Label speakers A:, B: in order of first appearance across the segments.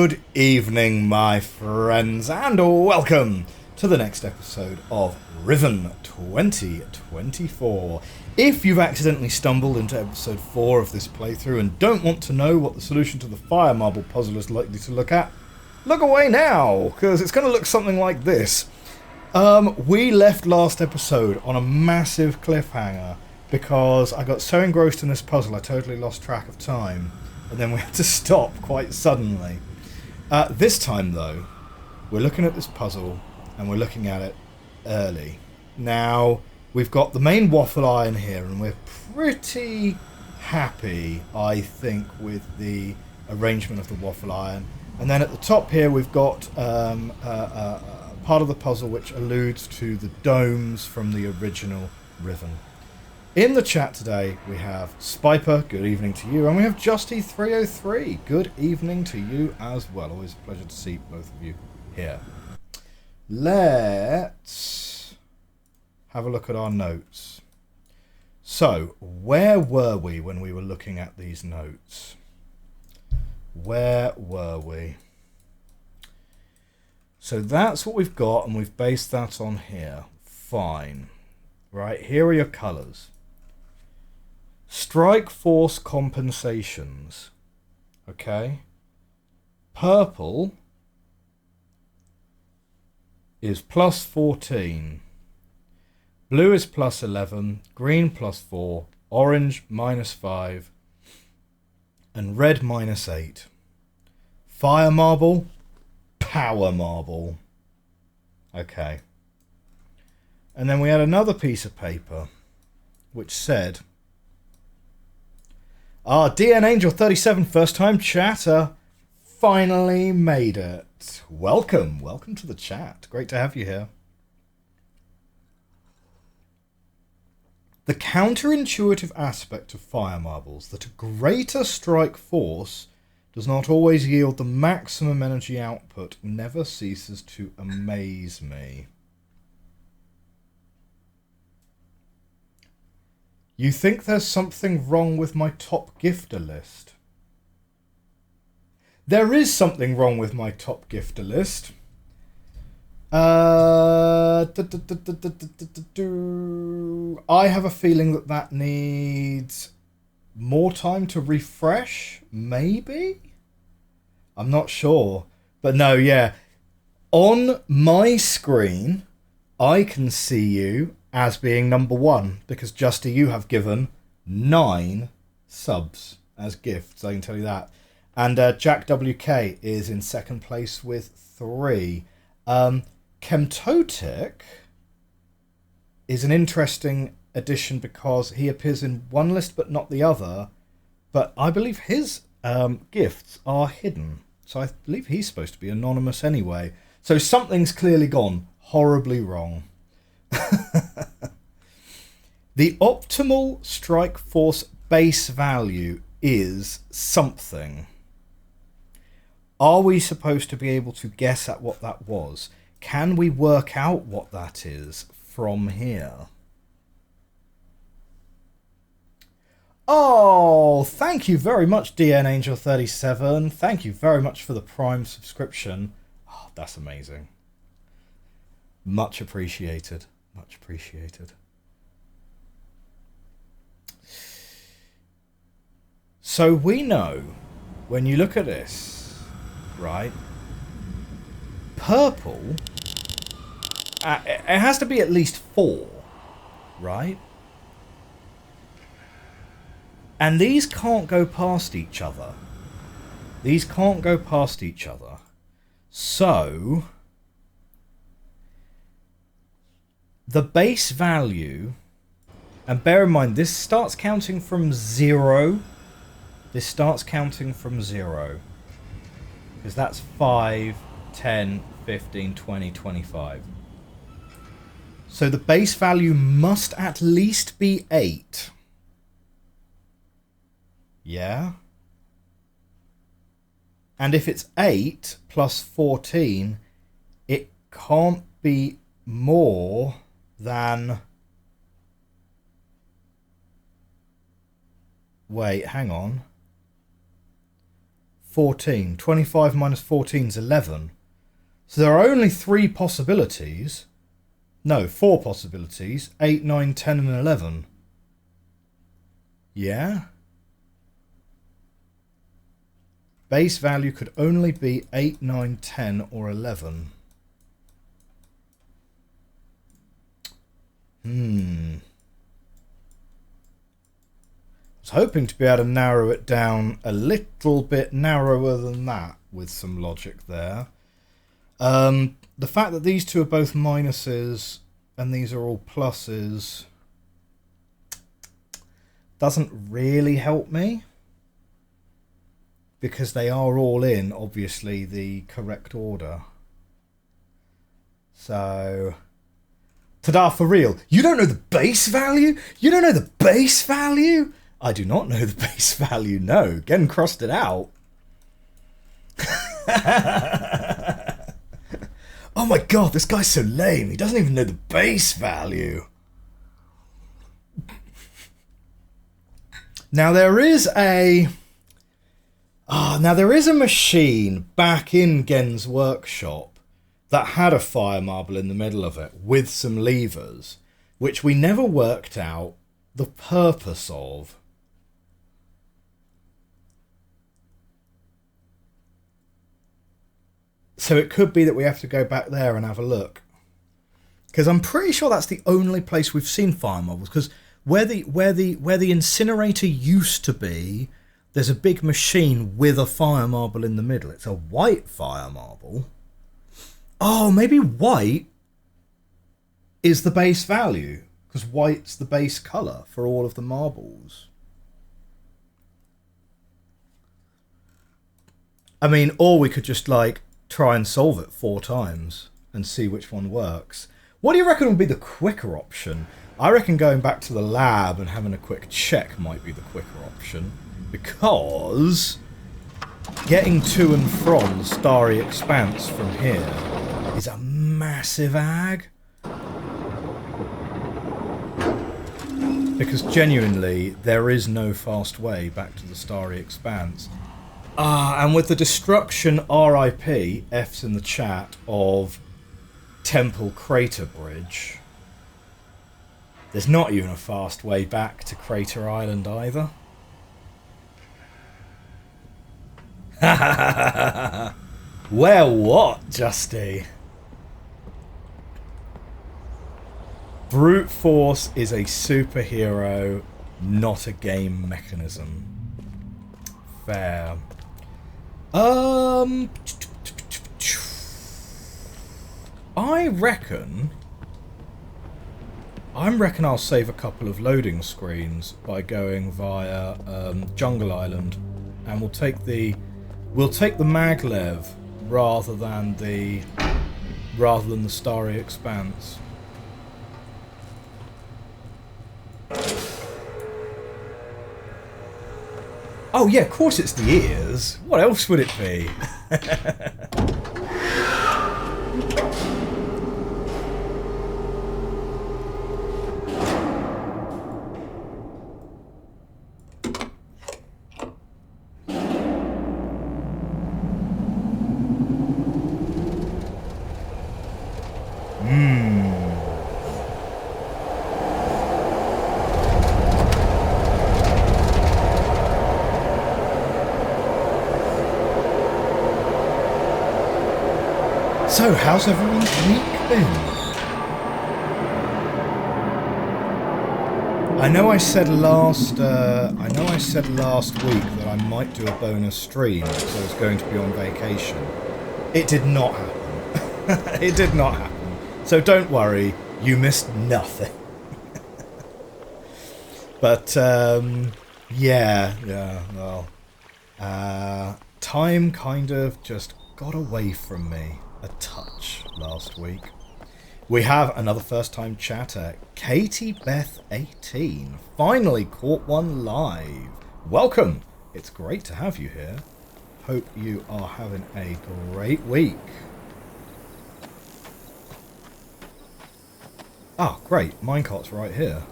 A: Good evening, my friends, and welcome to the next episode of Riven 2024. If you've accidentally stumbled into episode 4 of this playthrough and don't want to know what the solution to the fire marble puzzle is likely to look away now, because it's going to look something like this. We left last episode on a massive cliffhanger because I got so engrossed in this puzzle I totally lost track of time. And then we had to stop quite suddenly. This time, though, we're looking at this puzzle, and we're looking at it early. Now, we've got the main waffle iron here, and we're pretty happy, I think, with the arrangement of the waffle iron. And then at the top here, we've got part of the puzzle which alludes to the domes from the original Riven. In the chat today, we have Spiper, good evening to you, and we have Justy303, good evening to you as well. Always a pleasure to see both of you here. Let's have a look at our notes. So, where were we when we were looking at these notes? Where were we? So that's what we've got, and we've based that on here. Fine. Right, here are your colours. Strike force compensations. Okay. Purple is plus 14. Blue is plus 11. Green plus 4. Orange minus 5. And red minus 8. Fire marble. Power marble. Okay. And then we had another piece of paper which said, DN Angel 37, first time chatter, finally made it. Welcome to the chat. Great to have you here. The counterintuitive aspect of fire marbles, that a greater strike force does not always yield the maximum energy output, never ceases to amaze me. You think there's something wrong with my top gifter list? There is something wrong with my top gifter list. I have a feeling that needs more time to refresh, maybe? I'm not sure. But no, yeah. On my screen, I can see you as being number 1, because Justy, you have given 9 subs as gifts, I can tell you that. And Jack WK is in second place with 3. Chemtotic is an interesting addition because he appears in one list but not the other, but I believe his gifts are hidden. So I believe he's supposed to be anonymous anyway. So something's clearly gone horribly wrong. The optimal strike force base value is something. Are we supposed to be able to guess at what that was? Can we work out what that is from here? Oh, thank you very much, DN Angel 37. Thank you very much for the Prime subscription. Oh, that's amazing. Much appreciated. Much appreciated. So we know, when you look at this, right, purple, it has to be at least 4, right? And these can't go past each other. These can't go past each other. So the base value, and bear in mind, this starts counting from 0. This starts counting from 0. Because that's 5, 10, 15, 20, 25. So the base value must at least be 8. Yeah? And if it's 8 plus 14, it can't be more than... Wait, hang on. 14. 25 minus 14 is 11. So there are only 3 possibilities. No, 4 possibilities. 8, 9, 10 and 11. Yeah? Base value could only be 8, 9, 10 or 11. I was hoping to be able to narrow it down a little bit narrower than that with some logic there. The fact that these two are both minuses and these are all pluses doesn't really help me, because they are all in, obviously, the correct order. So, ta-da for real. You don't know the base value? You don't know the base value? I do not know the base value, no. Getting crossed it out. Oh my god, this guy's so lame. He doesn't even know the base value. Now there is a machine back in Gen's workshop that had a fire marble in the middle of it with some levers, which we never worked out the purpose of. So it could be that we have to go back there and have a look, because I'm pretty sure that's the only place we've seen fire marbles. Because where the incinerator used to be, there's a big machine with a fire marble in the middle. It's a white fire marble. Oh, maybe white is the base value, because white's the base colour for all of the marbles. I mean, or we could just, like, try and solve it 4 times and see which one works. What do you reckon would be the quicker option? I reckon going back to the lab and having a quick check might be the quicker option, because getting to and from the Starry Expanse from here is a massive ag. Because genuinely, there is no fast way back to the Starry Expanse. And with the destruction, RIP, F's in the chat, of Temple Crater Bridge, there's not even a fast way back to Crater Island either. Well, what, Justy? Brute force is a superhero, not a game mechanism. Fair. I reckon I'll save a couple of loading screens by going via Jungle Island, and we'll take the maglev rather than the Starry Expanse. Oh yeah, of course it's the ears. What else would it be? So, how's everyone's week been? I know I said last week that I might do a bonus stream because I was going to be on vacation. It did not happen. It did not happen. So don't worry, you missed nothing. But well, time kind of just got away from me a touch last week. We have another first-time chatter, Katie Beth 18. Finally caught one live. Welcome. It's great to have you here. Hope you are having a great week. Ah, great. Minecart's right here.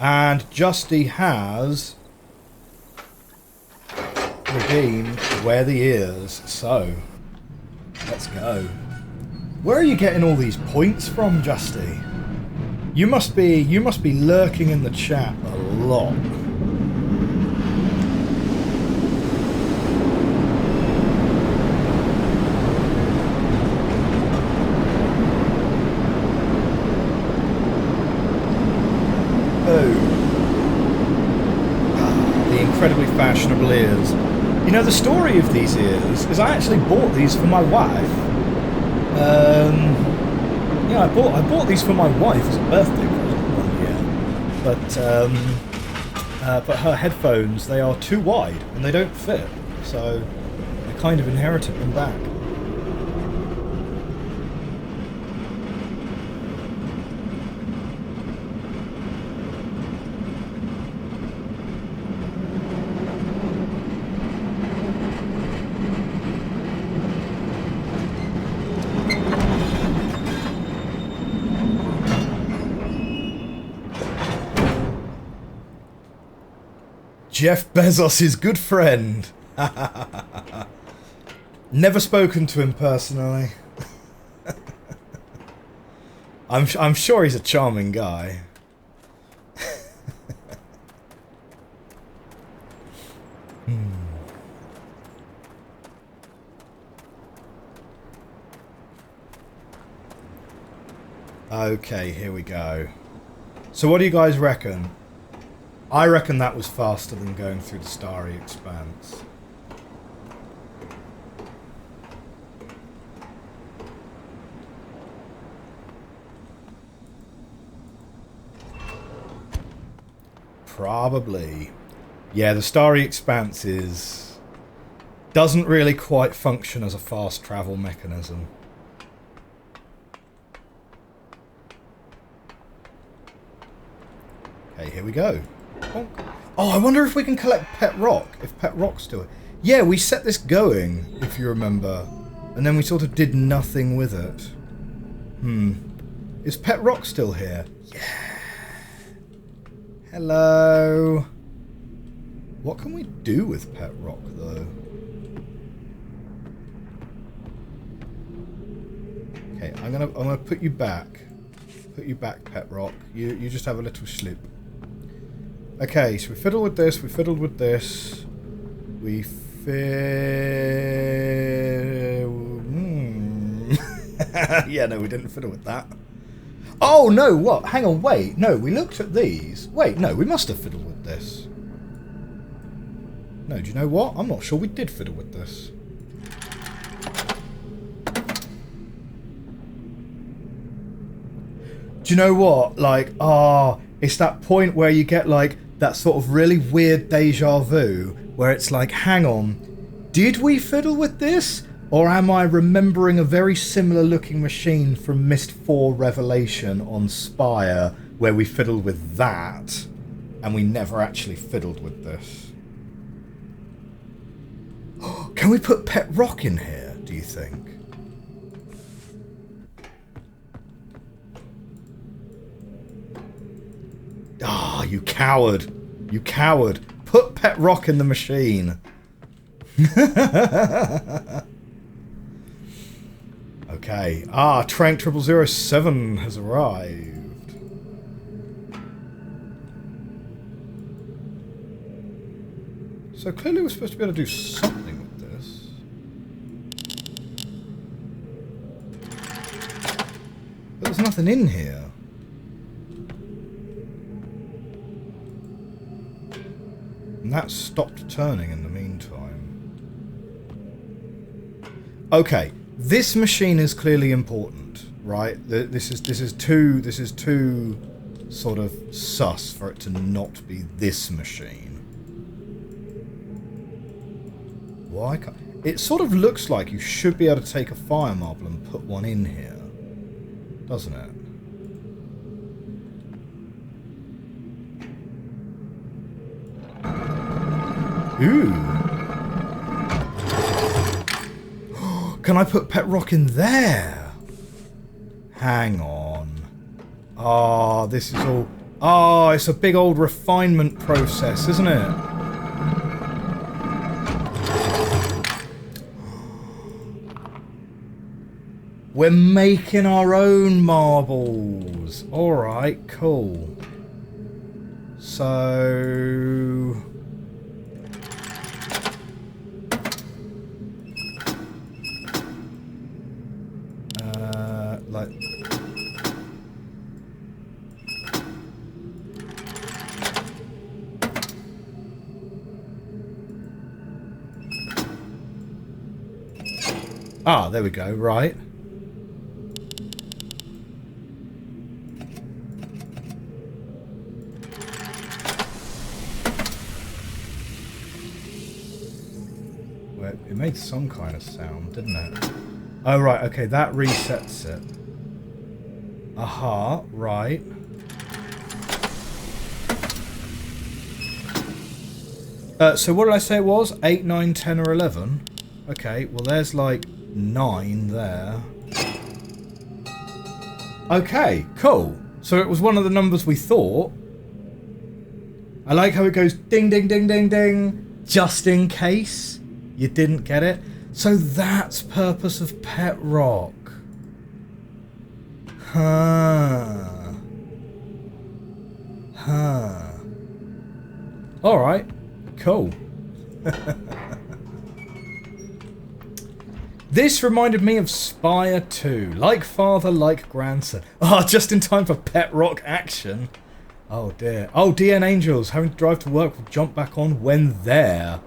A: And Justy has Regine, wear the ears. So, let's go. Where are you getting all these points from, Justy? You must be lurking in the chat a lot. Incredibly fashionable ears. You know, the story of these ears is I actually bought these for my wife. Yeah, I bought these for my wife as a birthday present one year. But her headphones, they are too wide and they don't fit, so I kind of inherited them back. Jeff Bezos' good friend. Never spoken to him personally. I'm sure he's a charming guy. Okay, here we go. So what do you guys reckon? I reckon that was faster than going through the starry expanse. Probably. Yeah, the starry expanse doesn't really quite function as a fast travel mechanism. Okay, here we go. Oh, I wonder if we can collect Pet Rock, if Pet Rock's still here. Yeah, we set this going, if you remember, and then we sort of did nothing with it. Is Pet Rock still here? Yeah. Hello. What can we do with Pet Rock, though? Okay, I'm gonna put you back. Put you back, Pet Rock. You just have a little sleep. Okay, so we fiddled with this, we fiddled with this, we yeah, no, we didn't fiddle with that. Oh, no, what? Hang on, wait, no, we looked at these. Wait, no, we must have fiddled with this. No, do you know what? I'm not sure we did fiddle with this. Do you know what? Like, it's that point where you get, like, that sort of really weird deja vu, where it's like, hang on, did we fiddle with this? Or am I remembering a very similar looking machine from Myst 4 Revelation on Spire, where we fiddled with that, and we never actually fiddled with this? Can we put Pet Rock in here, do you think? Ah, you coward. You coward. Put Pet Rock in the machine. Okay. Ah, Trank 0007 has arrived. So clearly we're supposed to be able to do something with this. But there's nothing in here. And that stopped turning in the meantime. Okay, this machine is clearly important, right? This is too sort of sus for it to not be this machine. Why can't... It sort of looks like you should be able to take a fire marble and put one in here, doesn't it? Ooh. Can I put Pet Rock in there? Hang on. Ah, this is all... Ah, it's a big old refinement process, isn't it? We're making our own marbles. Alright, cool. So... like... Ah, there we go, right. Well, it made some kind of sound, didn't it? Oh, right, okay, that resets it. Aha, right. So what did I say it was? 8, 9, 10 or 11? Okay, well there's like 9 there. Okay, cool. So it was one of the numbers we thought. I like how it goes ding, ding, ding, ding, ding, just in case you didn't get it. So that's purpose of Pet Rock. Huh. Huh. Alright, cool. This reminded me of Spire 2. Like father, like grandson. Ah, oh, just in time for Pet Rock action. Oh dear. Oh, DN Angels, having to drive to work will jump back on when there.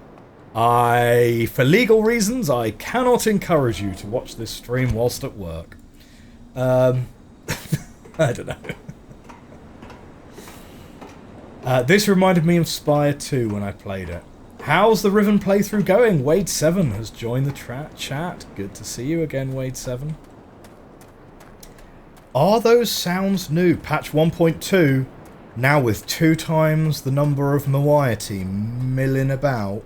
A: For legal reasons, I cannot encourage you to watch this stream whilst at work. I don't know. This reminded me of Spire 2 when I played it. How's the Riven playthrough going? Wade7 has joined the chat. Good to see you again, Wade7. Are those sounds new? Patch 1.2, now with 2 times the number of moiety milling about.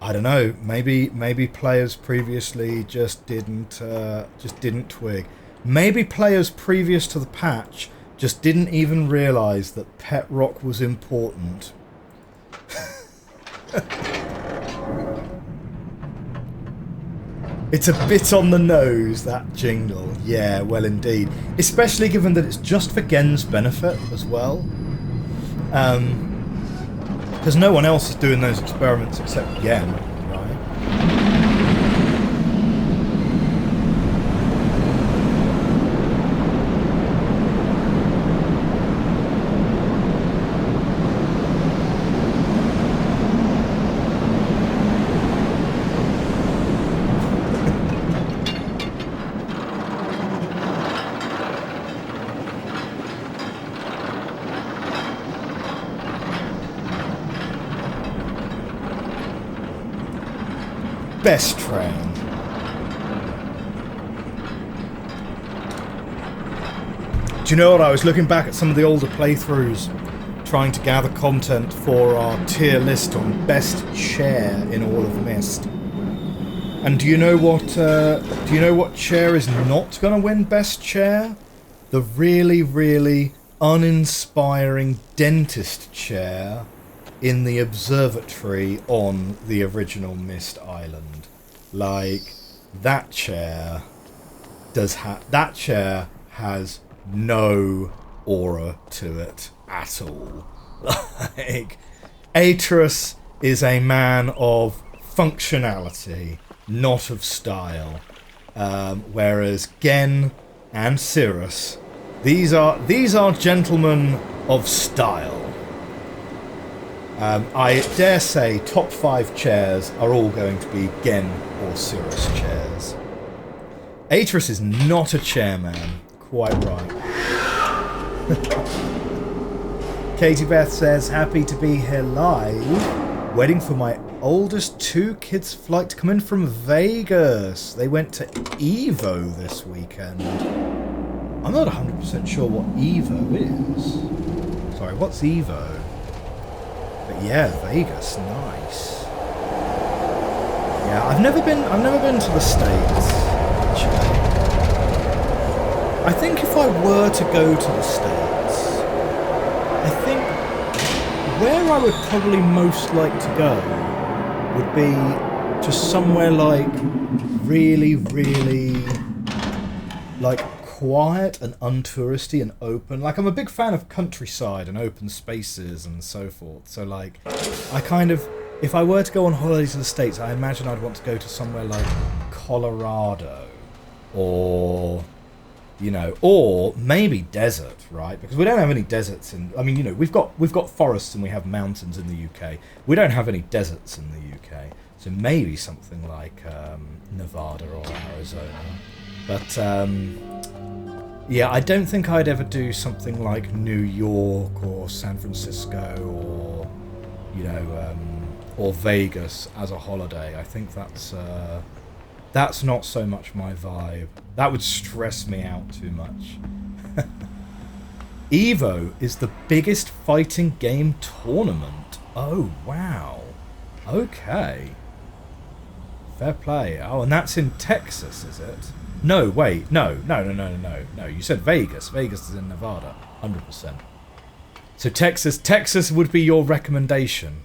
A: I don't know. Maybe players previously just didn't twig. Maybe players previous to the patch just didn't even realise that Pet Rock was important. It's a bit on the nose, that jingle. Yeah, well indeed. Especially given that it's just for Gen's benefit as well. Because no one else is doing those experiments except Gen, right? Best train. Do you know what? I was looking back at some of the older playthroughs, trying to gather content for our tier list on best chair in all of Myst. And do you know what? Chair is not going to win best chair? The really, really uninspiring dentist chair in the observatory on the original Myst Island. Like, that chair has no aura to it at all. Like, Atreus is a man of functionality, not of style. Whereas Gen and Cirrus, these are gentlemen of style. I dare say top 5 chairs are all going to be Gen or Cirrus chairs. Atreus is not a chairman. Quite right. Katie Beth says, happy to be here live. Waiting for my oldest 2 kids' flight to come in from Vegas. They went to Evo this weekend. I'm not 100% sure what Evo is. Sorry, what's Evo? But yeah, Vegas, nice. Yeah, I've never been to the States, actually. I think if I were to go to the States, I think where I would probably most like to go would be just somewhere like really, really like quiet and untouristy and open. Like, I'm a big fan of countryside and open spaces and so forth. So like, I kind of, if I were to go on holiday to the States, I imagine I'd want to go to somewhere like Colorado or, you know, or maybe desert, right? Because we don't have any deserts in, I mean, you know, we've got forests and we have mountains in the UK. We don't have any deserts in the UK. So maybe something like Nevada or Arizona. But yeah, I don't think I'd ever do something like New York or San Francisco or, you know, or Vegas as a holiday. I think that's not so much my vibe. That would stress me out too much. Evo is the biggest fighting game tournament. Oh, wow. Okay. Fair play. Oh, and that's in Texas, is it? No, wait. No. You said Vegas. Vegas is in Nevada. 100%. So Texas would be your recommendation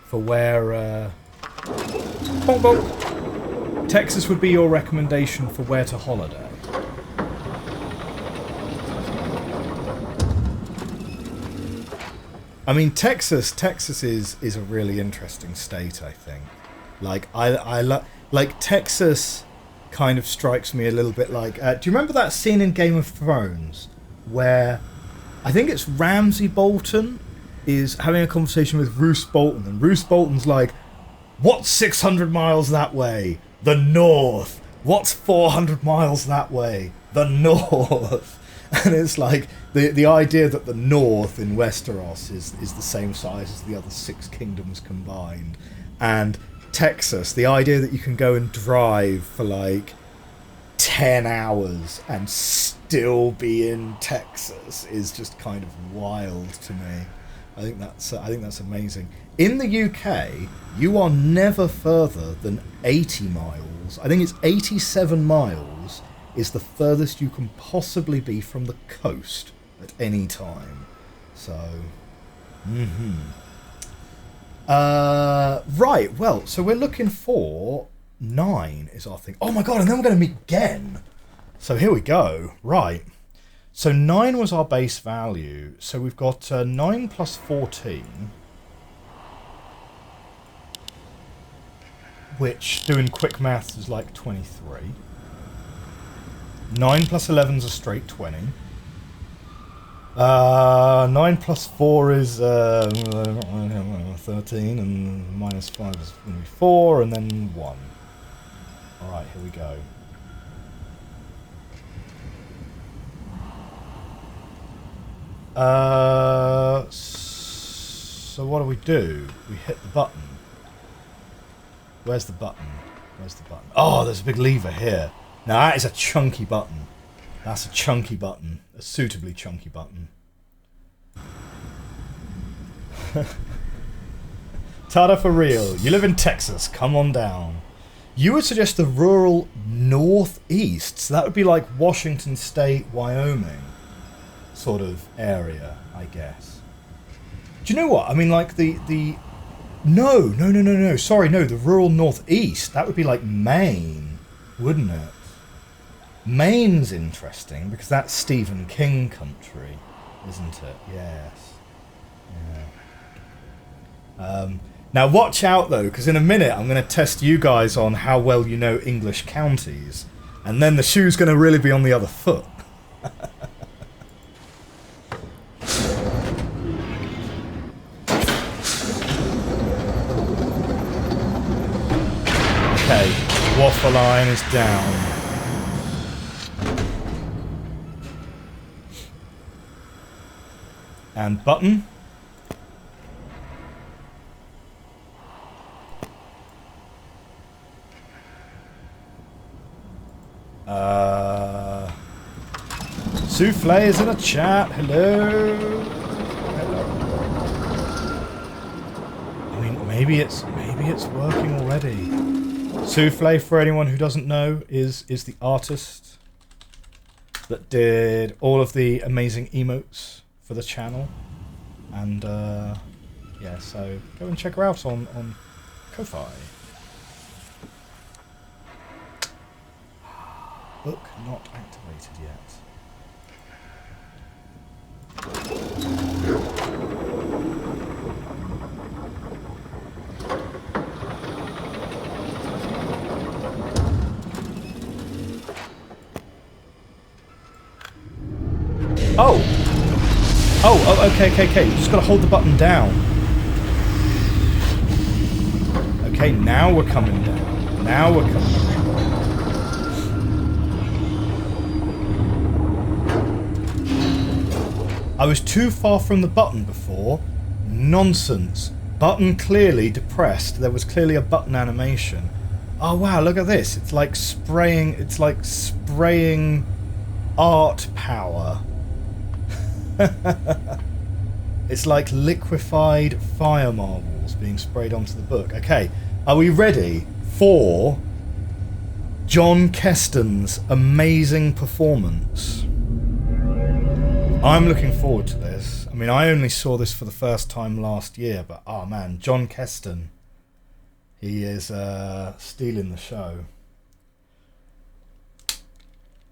A: for where... Bonk, bonk. Texas would be your recommendation for where to holiday. I mean, Texas is a really interesting state, I think. Like, like Texas kind of strikes me a little bit like... do you remember that scene in Game of Thrones where I think it's Ramsay Bolton is having a conversation with Roose Bolton, and Roose Bolton's like, what's 600 miles that way? The north. What's 400 miles that way? The north. And it's like the idea that the north in Westeros is the same size as the other 6 kingdoms combined. And Texas, the idea that you can go and drive for like 10 hours and still be in Texas is just kind of wild to me. I think that's amazing. In the UK, you are never further than 80 miles. I think it's 87 miles is the furthest you can possibly be from the coast at any time. So, right, well, so we're looking for 9 is our thing. Oh my god, and then we're going to meet again. So here we go. Right. So 9 was our base value. So we've got 9 plus 14. Which, doing quick maths, is like 23. 9 plus 11 is a straight 20. 9 plus 4 is 13, and minus 5 is going to be 4, and then 1. Alright, here we go. So what do? We hit the button. Where's the button? Where's the button? Oh, there's a big lever here. Now that is a chunky button. That's a chunky button. A suitably chunky button. Tada for real. You live in Texas. Come on down. You would suggest the rural northeast. So that would be like Washington State, Wyoming sort of area, I guess. Do you know what? I mean, like the... No. Sorry, no. The rural northeast. That would be like Maine, wouldn't it? Maine's interesting because that's Stephen King country, isn't it? Yes. Yeah. Now watch out though, because in a minute I'm going to test you guys on how well you know English counties, and then the shoe's going to really be on the other foot. Okay, waffle iron is down. And button. Souffle is in a chat. Hello. Hello. I mean, maybe it's working already. Souffle, for anyone who doesn't know, is the artist that did all of the amazing emotes for the channel, and yeah, so go and check her out on Ko-Fi. Book not activated yet. Oh! Oh, okay. You just gotta hold the button down. Okay, now we're coming down. Now we're coming down. I was too far from the button before. Nonsense. Button clearly depressed. There was clearly a button animation. Oh wow, look at this. It's like spraying art power. It's like liquefied fire marbles being sprayed onto the book. Okay, are we ready for John Keston's amazing performance? I'm looking forward to this. I mean, I only saw this for the first time last year, but oh man, John Keston, he is stealing the show.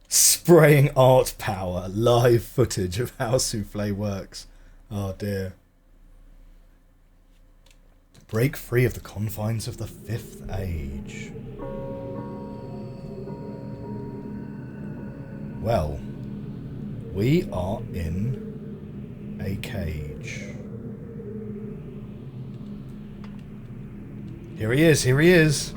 A: Spraying art power, live footage of how souffle works. Oh dear. Break free of the confines of the Fifth Age. Well, we are in a cage. Here he is.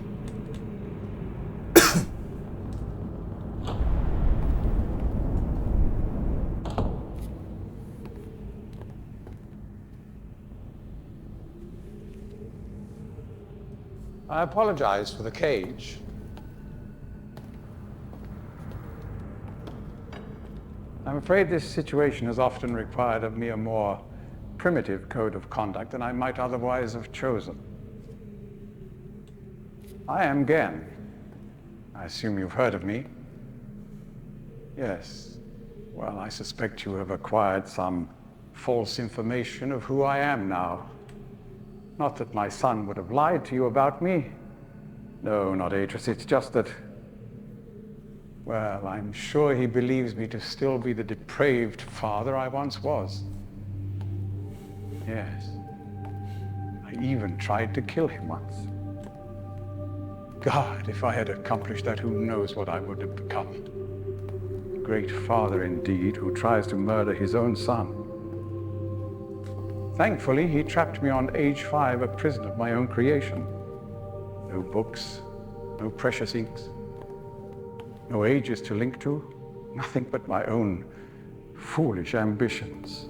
B: I apologize for the cage. I'm afraid this situation has often required of me a more primitive code of conduct than I might otherwise have chosen. I am Gen. I assume you've heard of me. Yes. Well, I suspect you have acquired some false information of who I am now. Not that my son would have lied to you about me. No, not Atris. It's just that, well, I'm sure he believes me to still be the depraved father I once was. Yes. I even tried to kill him once. God, if I had accomplished that, who knows what I would have become. A great father indeed, who tries to murder his own son. Thankfully, he trapped me on age 5, a prison of my own creation. No books, no precious inks, no ages to link to, nothing but my own foolish ambitions.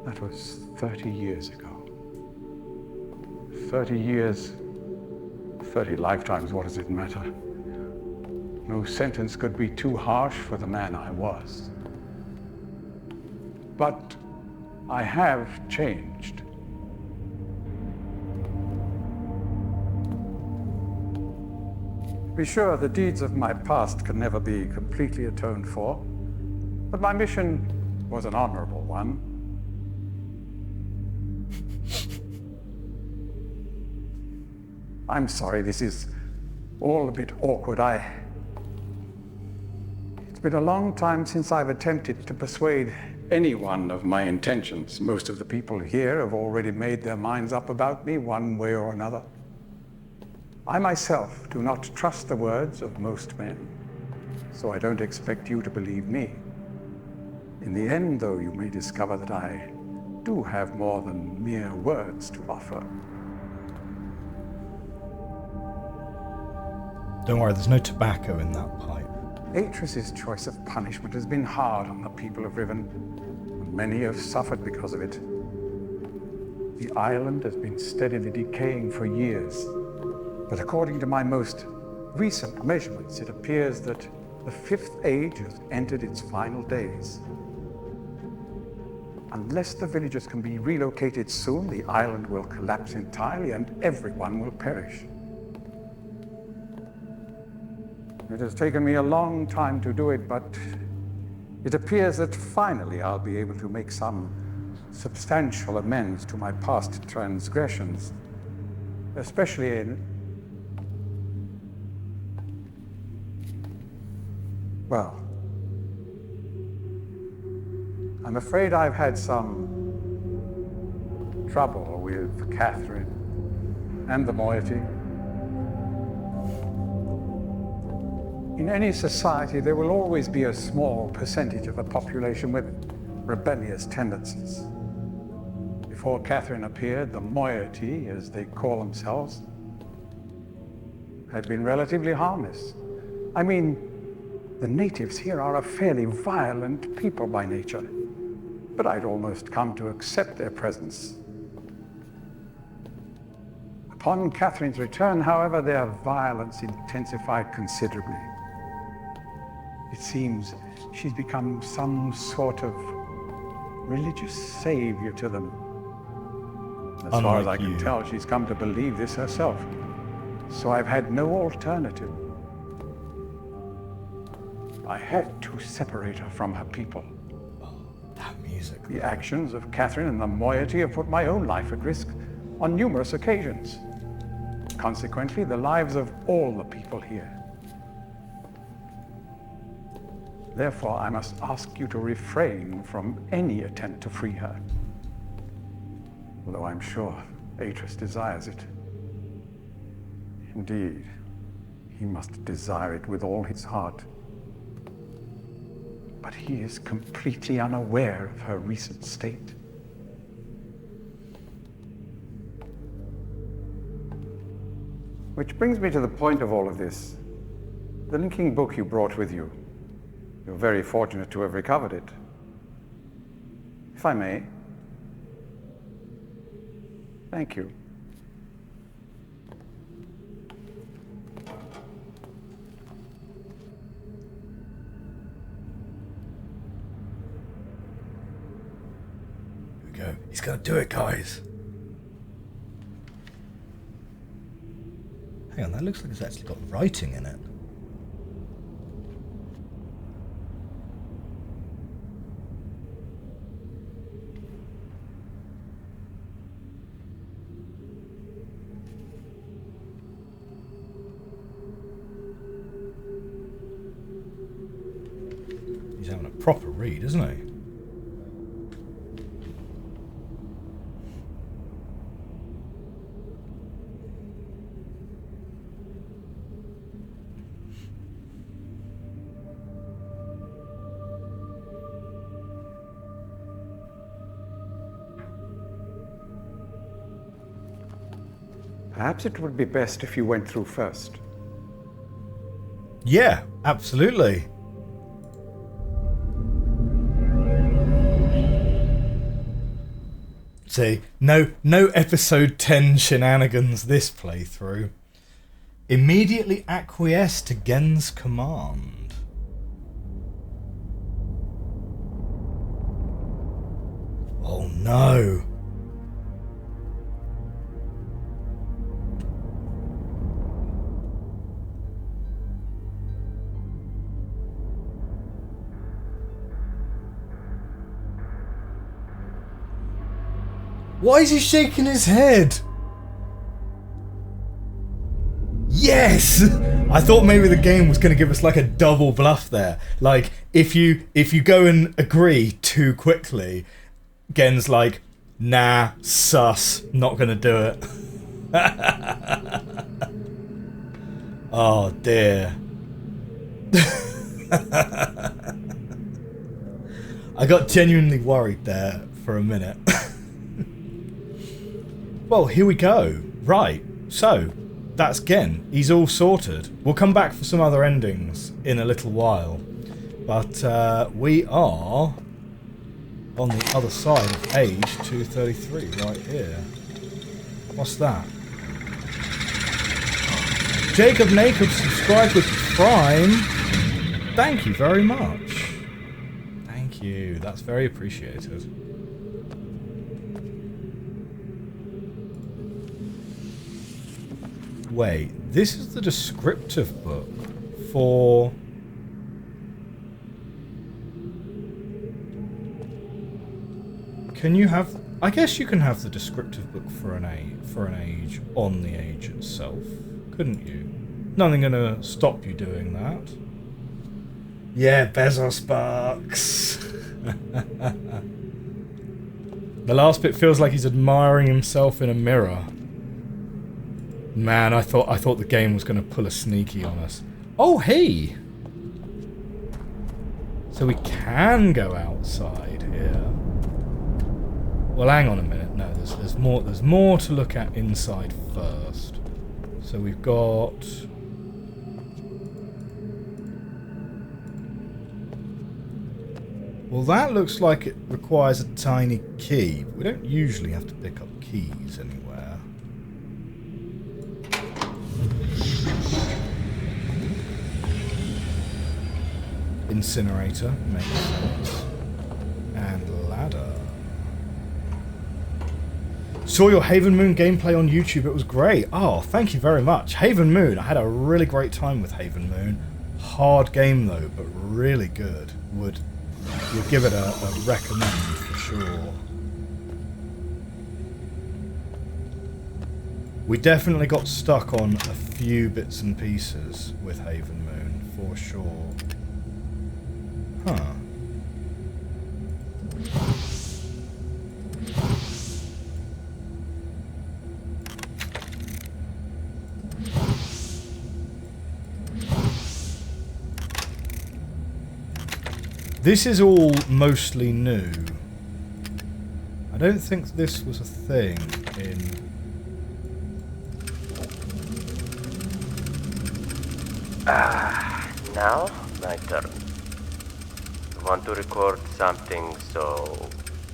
B: That was 30 years ago. 30 years, 30 lifetimes, what does it matter? No sentence could be too harsh for the man I was. But I have changed. Be sure the deeds of my past can never be completely atoned for, but my mission was an honorable one. I'm sorry, this is all a bit awkward. It's been a long time since I've attempted to persuade anyone of my intentions. Most of the people here have already made their minds up about me one way or another. I myself do not trust the words of most men, so I don't expect you to believe me. In the end, though, you may discover that I do have more than mere words to offer.
A: Don't worry, there's no tobacco in that pipe.
B: Atris's choice of punishment has been hard on the people of Riven. Many have suffered because of it. The island has been steadily decaying for years, but according to my most recent measurements, it appears that the Fifth Age has entered its final days. Unless the villagers can be relocated soon, the island will collapse entirely and everyone will perish. It has taken me a long time to do it, but it appears that finally I'll be able to make some substantial amends to my past transgressions, especially in... Well, I'm afraid I've had some trouble with Catherine and the moiety. In any society, there will always be a small percentage of the population with rebellious tendencies. Before Catherine appeared, the moiety, as they call themselves, had been relatively harmless. I mean, the natives here are a fairly violent people by nature, but I'd almost come to accept their presence. Upon Catherine's return, however, their violence intensified considerably. It seems she's become some sort of religious savior to them. As far as I can tell, she's come to believe this herself. So I've had no alternative. I had to separate her from her people.
A: Oh, that music.
B: The actions of Catherine and the moiety have put my own life at risk on numerous occasions. Consequently, the lives of all the people here. Therefore, I must ask you to refrain from any attempt to free her. Although I'm sure Atreus desires it. Indeed, he must desire it with all his heart. But he is completely unaware of her recent state. Which brings me to the point of all of this. The linking book you brought with you. You're very fortunate to have recovered it. If I may. Thank you.
A: Here we go. He's gonna do it, guys. Hang on, that looks like it's actually got writing in it. He's having a proper read, isn't he?
B: Perhaps it would be best if you went through first.
A: Yeah, absolutely. See, no episode 10 shenanigans this playthrough. Immediately acquiesce to Gen's command. Oh no. Why is he shaking his head? Yes! I thought maybe the game was going to give us like a double bluff there. Like, if you go and agree too quickly, Gen's like, nah, sus, not going to do it. Oh dear. I got genuinely worried there for a minute. Well, here we go. Right, so that's Gen. He's all sorted. We'll come back for some other endings in a little while. But we are on the other side of age 233 right here. What's that? Jacob Nacob subscribed with Prime. Thank you very much. Thank you. That's very appreciated. Wait, this is the descriptive book for... Can you have... I guess you can have the descriptive book for an age on the age itself, couldn't you? Nothing gonna stop you doing that. Yeah, Bezos bucks. The last bit feels like he's admiring himself in a mirror. Man, I thought the game was going to pull a sneaky on us. Oh, hey! So we can go outside here. Well, hang on a minute. No, there's more to look at inside first. So we've got... Well, that looks like it requires a tiny key. We don't usually have to pick up keys anywhere. Incinerator makes sense. And ladder. Saw your Haven Moon gameplay on YouTube. It was great. Oh, thank you very much. Haven Moon. I had a really great time with Haven Moon. Hard game though, but really good. Would give it a recommend for sure. We definitely got stuck on a few bits and pieces with Haven Moon, for sure. Huh. This is all mostly new. I don't think this was a thing in...
C: Now, my turn. Want to record something so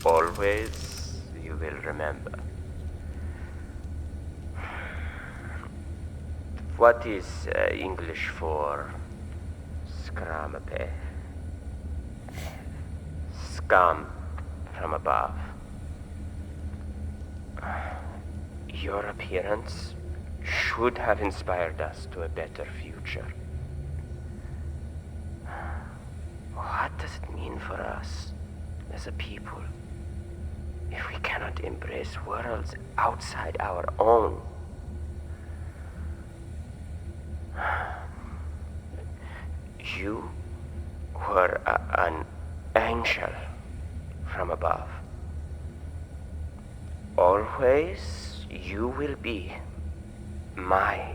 C: always you will remember. What is English for scramape? Scum from above. Your appearance should have inspired us to a better future. What does it mean for us as a people if we cannot embrace worlds outside our own? You were an angel from above. Always you will be my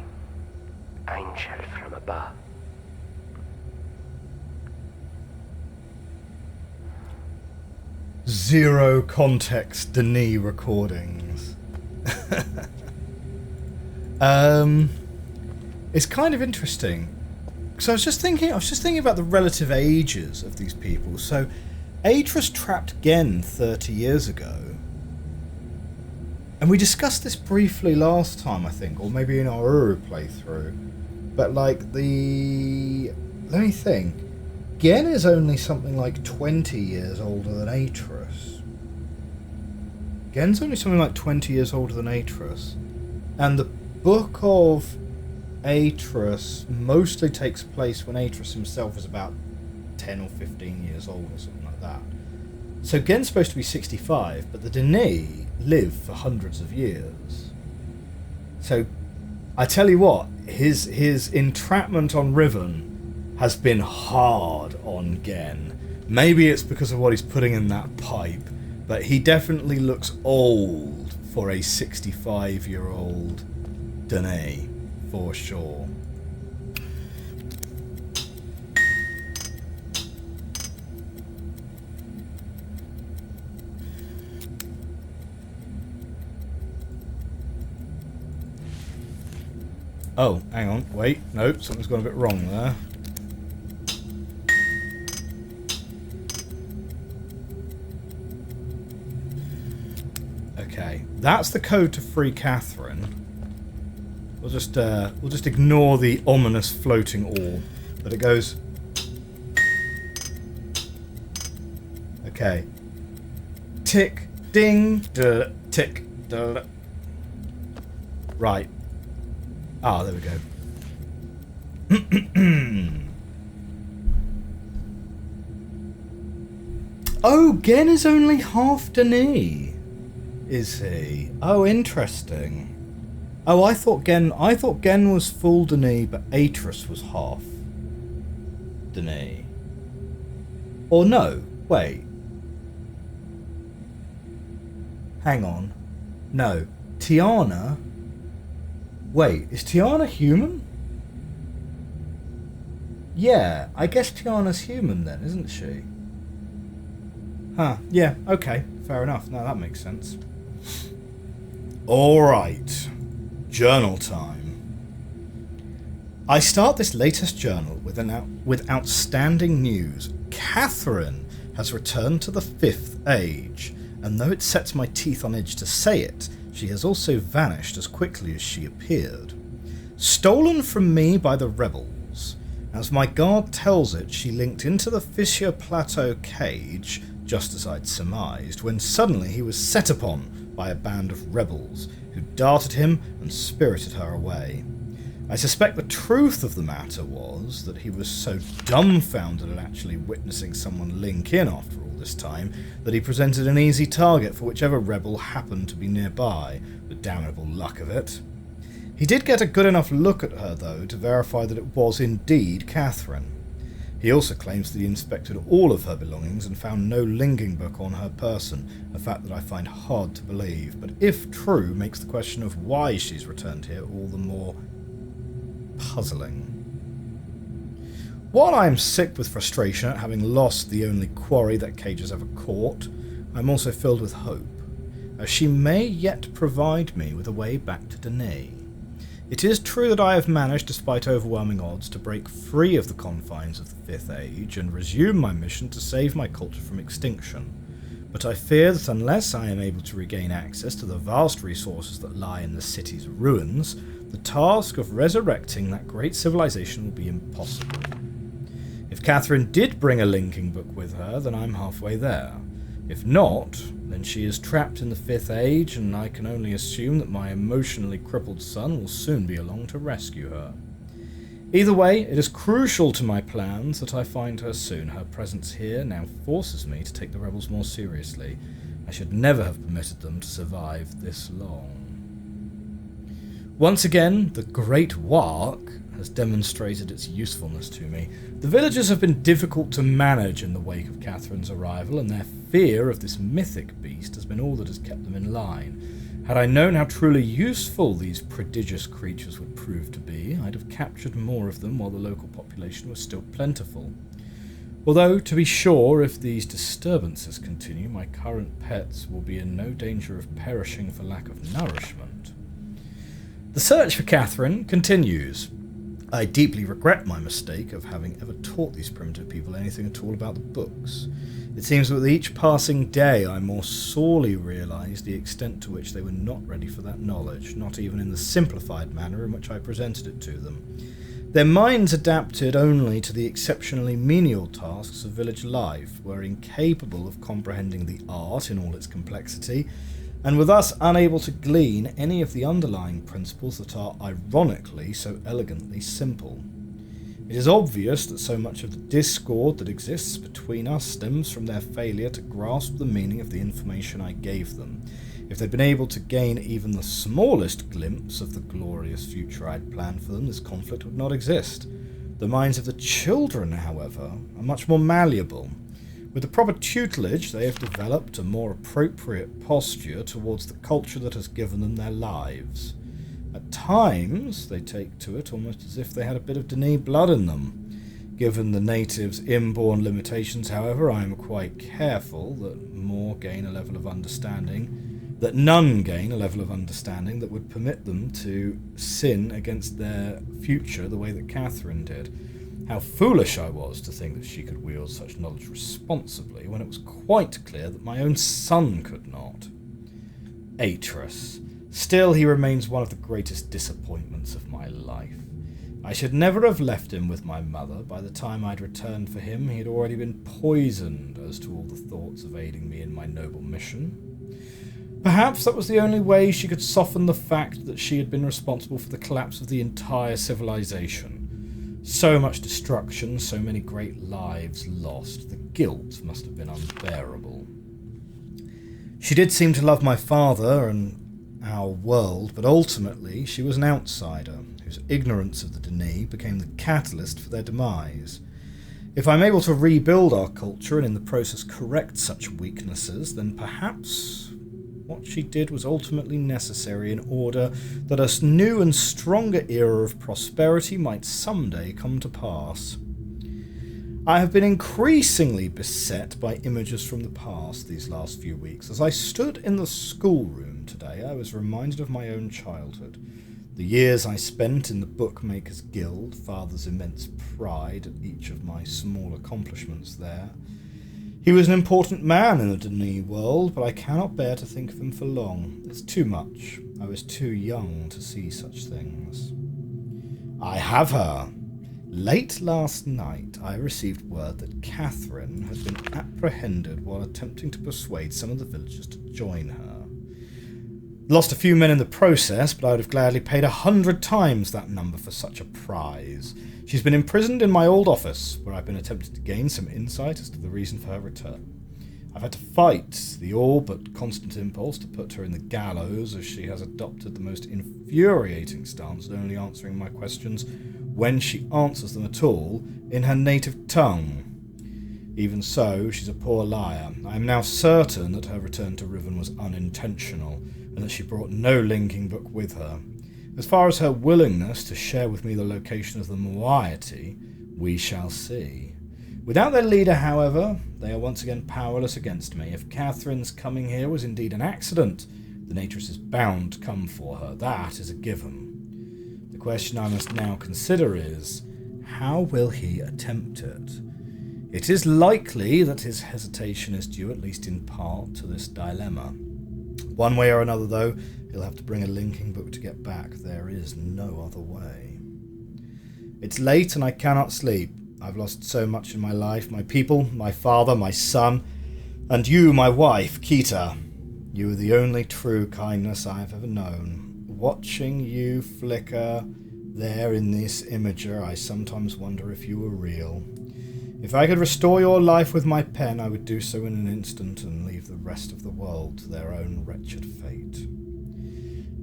C: angel from above.
A: Zero context Denis recordings. It's kind of interesting. So I was just thinking about the relative ages of these people. So Atreus trapped Gen 30 years ago. And we discussed this briefly last time, I think, or maybe in our Uru playthrough. But like let me think. Gen is only something like 20 years older than Atreus. Gen's only something like 20 years older than Atreus. And the book of Atreus mostly takes place when Atreus himself is about 10 or 15 years old or something like that. So Gen's supposed to be 65, but the Denis live for hundreds of years. So I tell you what, his entrapment on Riven has been hard on Gen. Maybe it's because of what he's putting in that pipe, but he definitely looks old for a 65-year-old Denis, for sure. Oh, hang on, wait, nope, something's gone a bit wrong there. Okay, that's the code to free Catherine. We'll just ignore the ominous floating orb, but it goes. Okay. Tick, ding, duh, tick, duh. Right. Ah, there we go. Oh, Gen is only half Denis, is he? Oh, interesting. Oh, I thought Gen was full Denis, but Atreus was half Denis. Or no, wait. Hang on. No. Tiana? Wait, is Tiana human? Yeah, I guess Tiana's human then, isn't she? Huh, yeah, okay, fair enough. No, that makes sense. Alright, journal time. I start this latest journal with outstanding news. Catherine has returned to the 5th age, and though it sets my teeth on edge to say it, she has also vanished as quickly as she appeared. Stolen from me by the rebels. As my guard tells it, she linked into the Fissure Plateau cage, just as I'd surmised, when suddenly he was set upon by a band of rebels, who darted him and spirited her away. I suspect the truth of the matter was that he was so dumbfounded at actually witnessing someone link in after all this time that he presented an easy target for whichever rebel happened to be nearby, the damnable luck of it. He did get a good enough look at her, though, to verify that it was indeed Catherine. He also claims that he inspected all of her belongings and found no linking book on her person, a fact that I find hard to believe, but if true, makes the question of why she's returned here all the more puzzling. While I am sick with frustration at having lost the only quarry that Cage has ever caught, I am also filled with hope, as she may yet provide me with a way back to Danae. It is true that I have managed, despite overwhelming odds, to break free of the confines of the 5th Age and resume my mission to save my culture from extinction, but I fear that unless I am able to regain access to the vast resources that lie in the city's ruins, the task of resurrecting that great civilization will be impossible. If Catherine did bring a linking book with her, then I'm halfway there. If not, then she is trapped in the 5th Age, and I can only assume that my emotionally crippled son will soon be along to rescue her. Either way, it is crucial to my plans that I find her soon. Her presence here now forces me to take the rebels more seriously. I should never have permitted them to survive this long. Once again, the Great Wark has demonstrated its usefulness to me. The villagers have been difficult to manage in the wake of Catherine's arrival, and their fear of this mythic beast has been all that has kept them in line. Had I known how truly useful these prodigious creatures would prove to be, I'd have captured more of them while the local population was still plentiful. Although, to be sure, if these disturbances continue, my current pets will be in no danger of perishing for lack of nourishment. The search for Catherine continues. I deeply regret my mistake of having ever taught these primitive people anything at all about the books. It seems that with each passing day I more sorely realise the extent to which they were not ready for that knowledge, not even in the simplified manner in which I presented it to them. Their minds adapted only to the exceptionally menial tasks of village life, were incapable of comprehending the art in all its complexity, and were thus unable to glean any of the underlying principles that are, ironically, so elegantly simple. It is obvious that so much of the discord that exists between us stems from their failure to grasp the meaning of the information I gave them. If they'd been able to gain even the smallest glimpse of the glorious future I'd planned for them, this conflict would not exist. The minds of the children, however, are much more malleable. With the proper tutelage, they have developed a more appropriate posture towards the culture that has given them their lives. At times, they take to it almost as if they had a bit of Danae blood in them. Given the natives' inborn limitations, however, I am quite careful that none gain a level of understanding that would permit them to sin against their future the way that Catherine did. How foolish I was to think that she could wield such knowledge responsibly, when it was quite clear that my own son could not. Atreus. Still, he remains one of the greatest disappointments of my life. I should never have left him with my mother. By the time I'd returned for him, he had already been poisoned as to all the thoughts of aiding me in my noble mission. Perhaps that was the only way she could soften the fact that she had been responsible for the collapse of the entire civilization. So much destruction, so many great lives lost. The guilt must have been unbearable. She did seem to love my father and our world, but ultimately she was an outsider, whose ignorance of the Danae became the catalyst for their demise. If I'm able to rebuild our culture and in the process correct such weaknesses, then perhaps what she did was ultimately necessary in order that a new and stronger era of prosperity might someday come to pass. I have been increasingly beset by images from the past these last few weeks. As I stood in the schoolroom today, I was reminded of my own childhood. The years I spent in the Bookmakers Guild, father's immense pride at each of my small accomplishments there. He was an important man in the Denis world, but I cannot bear to think of him for long. It's too much. I was too young to see such things. I have her. Late last night, I received word that Catherine had been apprehended while attempting to persuade some of the villagers to join her. Lost a few men in the process, but I would have gladly paid 100 times that number for such a prize. She's been imprisoned in my old office, where I've been attempting to gain some insight as to the reason for her return. I've had to fight the all but constant impulse to put her in the gallows, as she has adopted the most infuriating stance at only answering my questions, when she answers them at all, in her native tongue. Even so, she's a poor liar. I am now certain that her return to Riven was unintentional, and that she brought no linking book with her. As far as her willingness to share with me the location of the moiety, we shall see. Without their leader, however, they are once again powerless against me. If Catherine's coming here was indeed an accident, the Natress is bound to come for her. That is a given. The question I must now consider is, how will he attempt it? It is likely that his hesitation is due, at least in part, to this dilemma. One way or another, though, he'll have to bring a linking book to get back. There is no other way. It's late and I cannot sleep. I've lost so much in my life, my people, my father, my son, and you, my wife, Kita. You are the only true kindness I have ever known. Watching you flicker there in this imager, I sometimes wonder if you were real. If I could restore your life with my pen, I would do so in an instant and leave the rest of the world to their own wretched fate.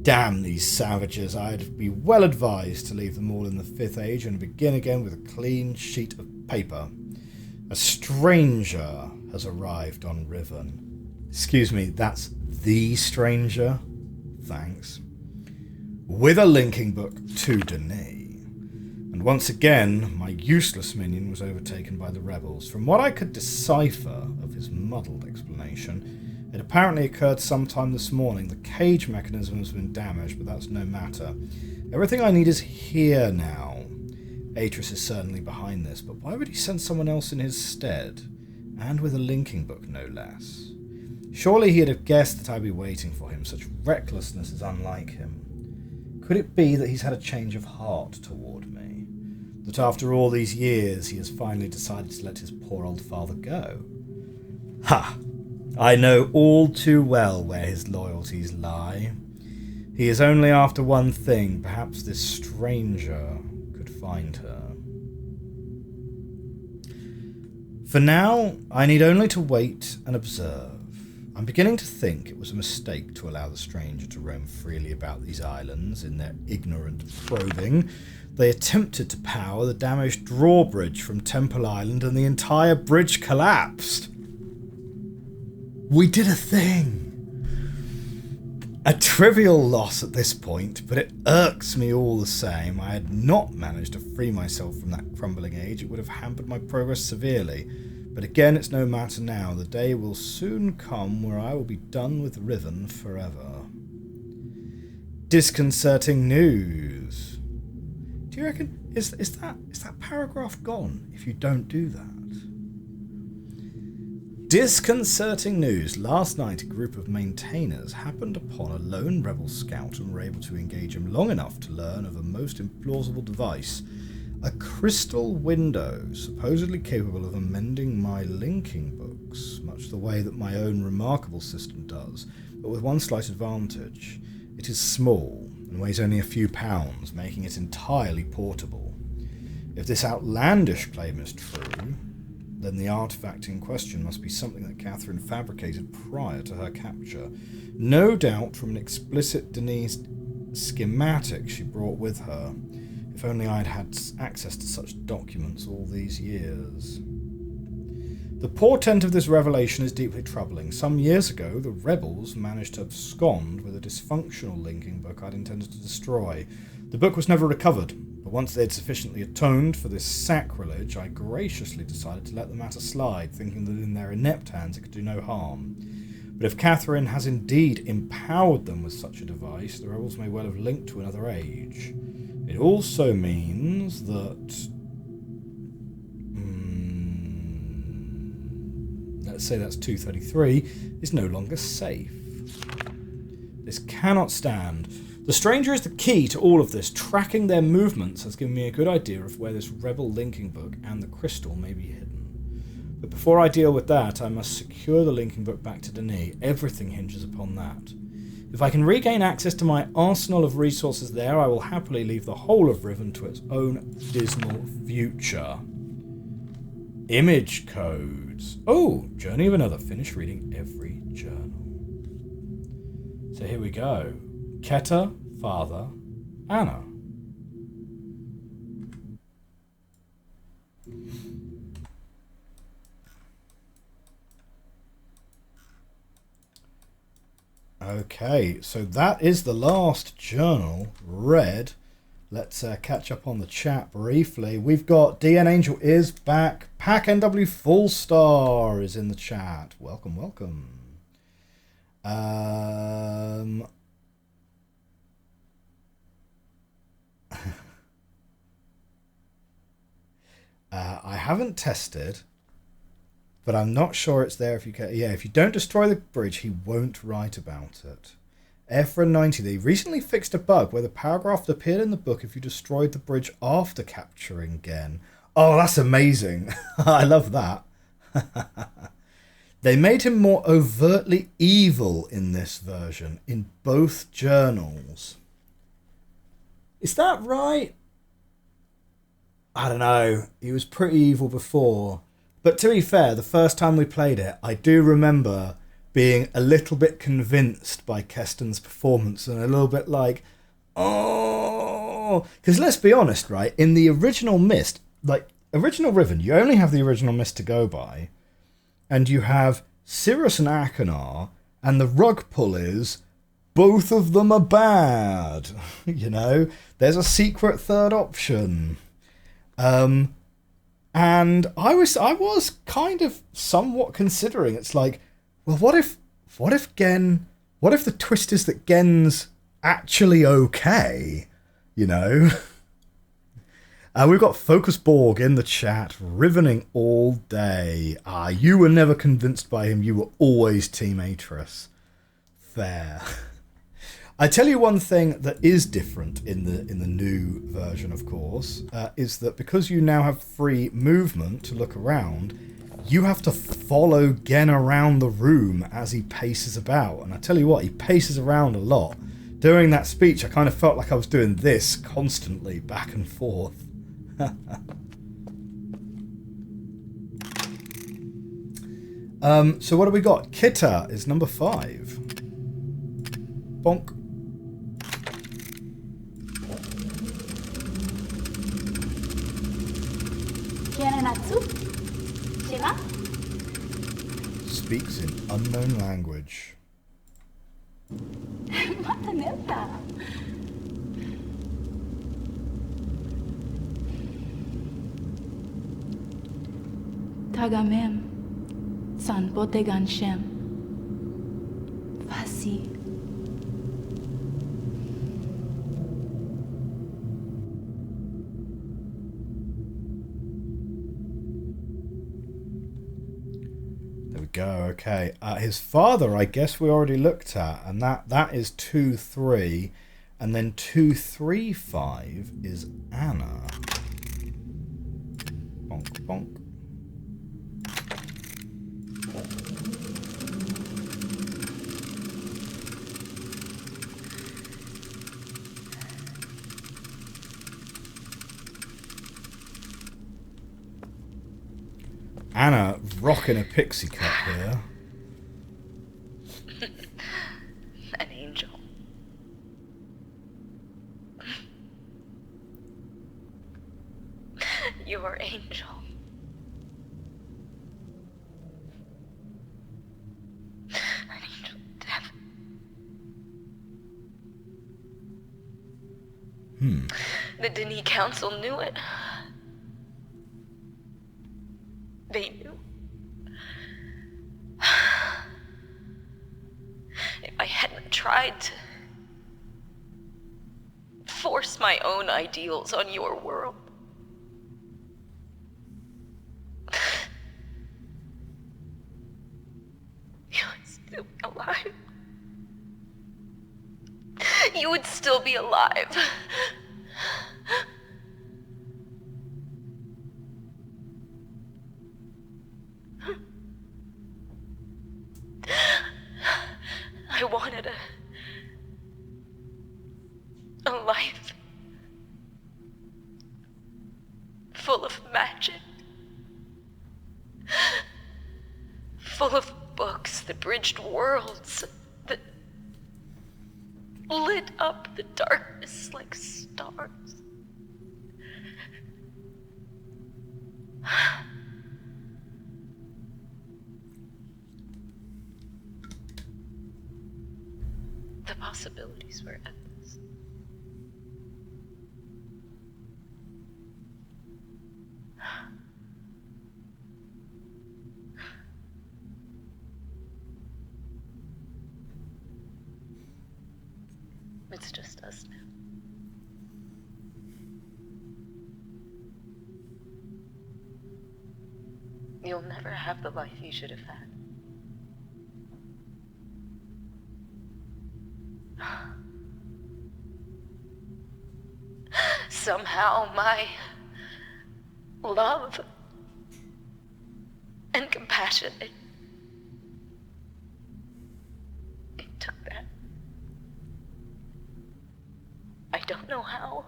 A: Damn these savages, I'd be well advised to leave them all in the Fifth Age and begin again with a clean sheet of paper. A stranger has arrived on Riven. Excuse me, that's the stranger? Thanks. With a linking book to Denis. And once again, my useless minion was overtaken by the rebels. From what I could decipher of his muddled explanation, it apparently occurred sometime this morning. The cage mechanism has been damaged, but that's no matter. Everything I need is here now. Atris is certainly behind this, but why would he send someone else in his stead? And with a linking book, no less. Surely he'd have guessed that I'd be waiting for him. Such recklessness is unlike him. Could it be that he's had a change of heart toward me? That after all these years he has finally decided to let his poor old father go? Ha! I know all too well where his loyalties lie. He is only after one thing. Perhaps this stranger could find her. For now, I need only to wait and observe. I'm beginning to think it was a mistake to allow the stranger to roam freely about these islands. In their ignorant probing, they attempted to power the damaged drawbridge from Temple Island, and the entire bridge collapsed. We did a thing. A trivial loss at this point, but it irks me all the same. I had not managed to free myself from that crumbling age. It would have hampered my progress severely. But again, it's no matter now. The day will soon come where I will be done with Riven forever. Disconcerting news. Do you reckon, is that paragraph gone if you don't do that? Disconcerting news. Last night, a group of maintainers happened upon a lone rebel scout and were able to engage him long enough to learn of a most implausible device. A crystal window, supposedly capable of amending my linking books, much the way that my own remarkable system does, but with one slight advantage. It is small and weighs only a few pounds, making it entirely portable. If this outlandish claim is true, then the artifact in question must be something that Catherine fabricated prior to her capture, no doubt from an explicit Denis schematic she brought with her. If only I'd had access to such documents all these years. The portent of this revelation is deeply troubling. Some years ago, the rebels managed to abscond with a dysfunctional linking book I'd intended to destroy. The book was never recovered, but once they had sufficiently atoned for this sacrilege, I graciously decided to let the matter slide, thinking that in their inept hands it could do no harm. But if Catherine has indeed empowered them with such a device, the rebels may well have linked to another age. It also means that... let's say that's 233, is no longer safe. This cannot stand. The stranger is the key to all of this. Tracking their movements has given me a good idea of where this rebel linking book and the crystal may be hidden. But before I deal with that, I must secure the linking book back to Denis. Everything hinges upon that. If I can regain access to my arsenal of resources there, I will happily leave the whole of Riven to its own dismal future. Image codes. Oh, Journey of Another. Finish reading every journal. So here we go. Keta, father, Anna. Okay, so that is the last journal read. Let's catch up on the chat briefly. We've got DN Angel is back. Pack NW Full Star is in the chat. Welcome, welcome. I haven't tested, but I'm not sure it's there if you can. Yeah, if you don't destroy the bridge, he won't write about it. Efra90, they recently fixed a bug where the paragraph that appeared in the book if you destroyed the bridge after capturing Gen. Oh, that's amazing. I love that. They made him more overtly evil in this version, in both journals. Is that right? I don't know. He was pretty evil before. But to be fair, the first time we played it, I do remember being a little bit convinced by Keston's performance and a little bit like, oh... Because let's be honest, right? In the original Myst, like, original Riven, you only have the original Myst to go by. And you have Cirrus and Achenar, and the rug pull is both of them are bad. You know? There's a secret third option. And I was kind of somewhat considering, it's like, well, what if the twist is that Gen's actually okay, you know? We've got Focus Borg in the chat, rivening all day. You were never convinced by him, you were always Team Atris. Fair. I tell you one thing that is different in the new version, of course, is that because you now have free movement to look around, you have to follow Gen around the room as he paces about. And I tell you what, he paces around a lot. During that speech, I kind of felt like I was doing this constantly, back and forth. So what do we got? Kita is number 5. Bonk. Speaks in unknown language.
D: Tagamem, san potegan shem, fasi.
A: Go, okay. His father, I guess we already looked at, and that is 2-3, and then 2-3-5 is Anna. Bonk, bonk. Anna rocking a pixie cut here.
E: An angel. your angel. An angel of death. The Denis Council knew it. They knew. If I hadn't tried to force my own ideals on your world, you would still be alive. You would still be alive. I wanted a life full of magic, full of books that bridged worlds, that lit up the darkness like stars. The possibilities were endless. It's just us now. You'll never have the life you should have had. Somehow my love and compassion, it took that. I don't know how.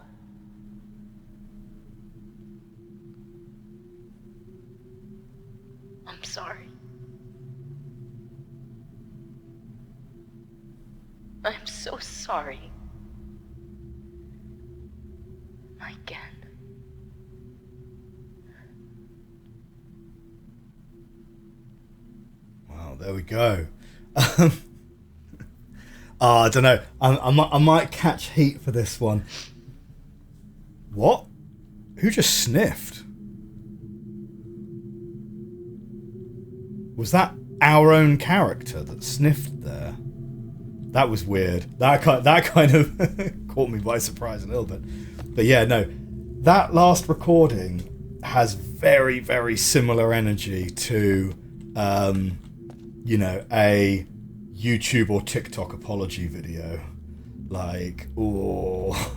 E: I'm sorry. I'm so sorry. Again.
A: Wow, there we go. I don't know. I might catch heat for this one. What? Who just sniffed? Was that our own character that sniffed there? That was weird. That kind of caught me by surprise a little bit. But yeah, no. That last recording has very, very similar energy to, you know, a YouTube or TikTok apology video. Like, oh.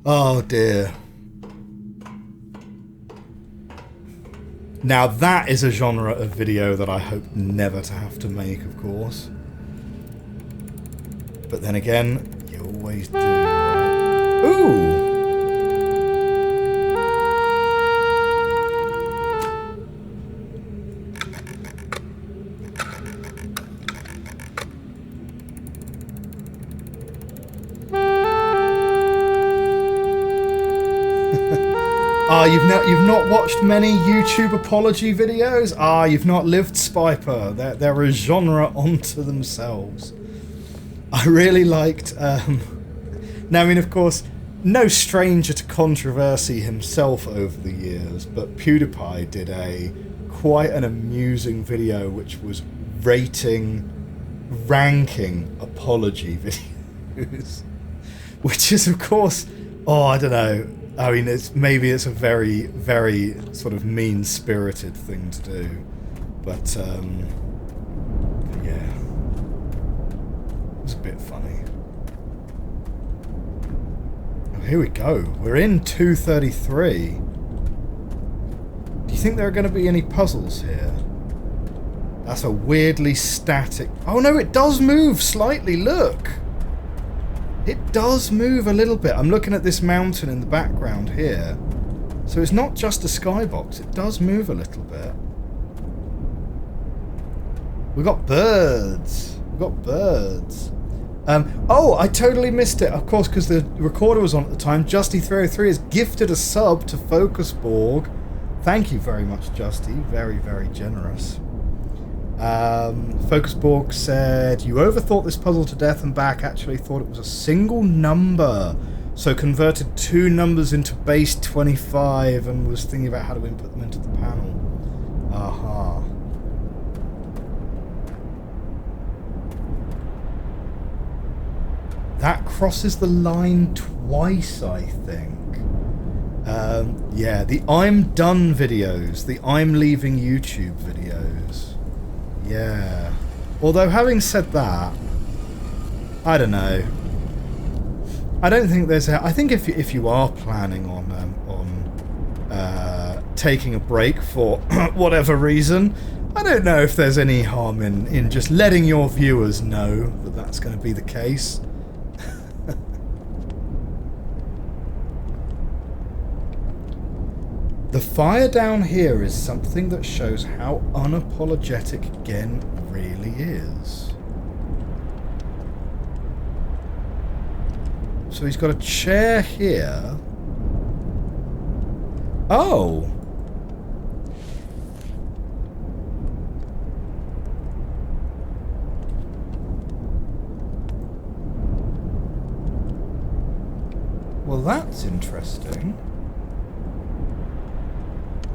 A: Oh dear. Now that is a genre of video that I hope never to have to make, of course. But then again, you always do, right? Ooh! You've not watched many YouTube apology videos? You've not lived, Spiper. They're a genre unto themselves. I really liked... Now, I mean, of course, no stranger to controversy himself over the years, but PewDiePie did quite an amusing video which was ranking apology videos. Which is, of course... Oh, I don't know. I mean, it's a very, very sort of mean-spirited thing to do, but yeah, it's a bit funny. Oh, here we go. We're in 233. Do you think there are going to be any puzzles here? That's a weirdly static... Oh no, it does move slightly, look! It does move a little bit. I'm looking at this mountain in the background here. So it's not just a skybox. It does move a little bit. We've got birds. We've got birds. Oh, I totally missed it. Of course, because the recorder was on at the time. Justy303 has gifted a sub to Focusborg. Thank you very much, Justy. Very, very generous. Focusborg said, you overthought this puzzle to death and back. Actually thought it was a single number. So converted 2 numbers into base 25 and was thinking about how to input them into the panel. Aha. That crosses the line twice, I think. Yeah, the I'm done videos, the I'm leaving YouTube videos. Yeah. Although, having said that, I don't know. I don't think there's a... I think if you are planning on taking a break for whatever reason, I don't know if there's any harm in just letting your viewers know that that's going to be the case. The fire down here is something that shows how unapologetic Gen really is. So he's got a chair here. Oh! Well, that's interesting.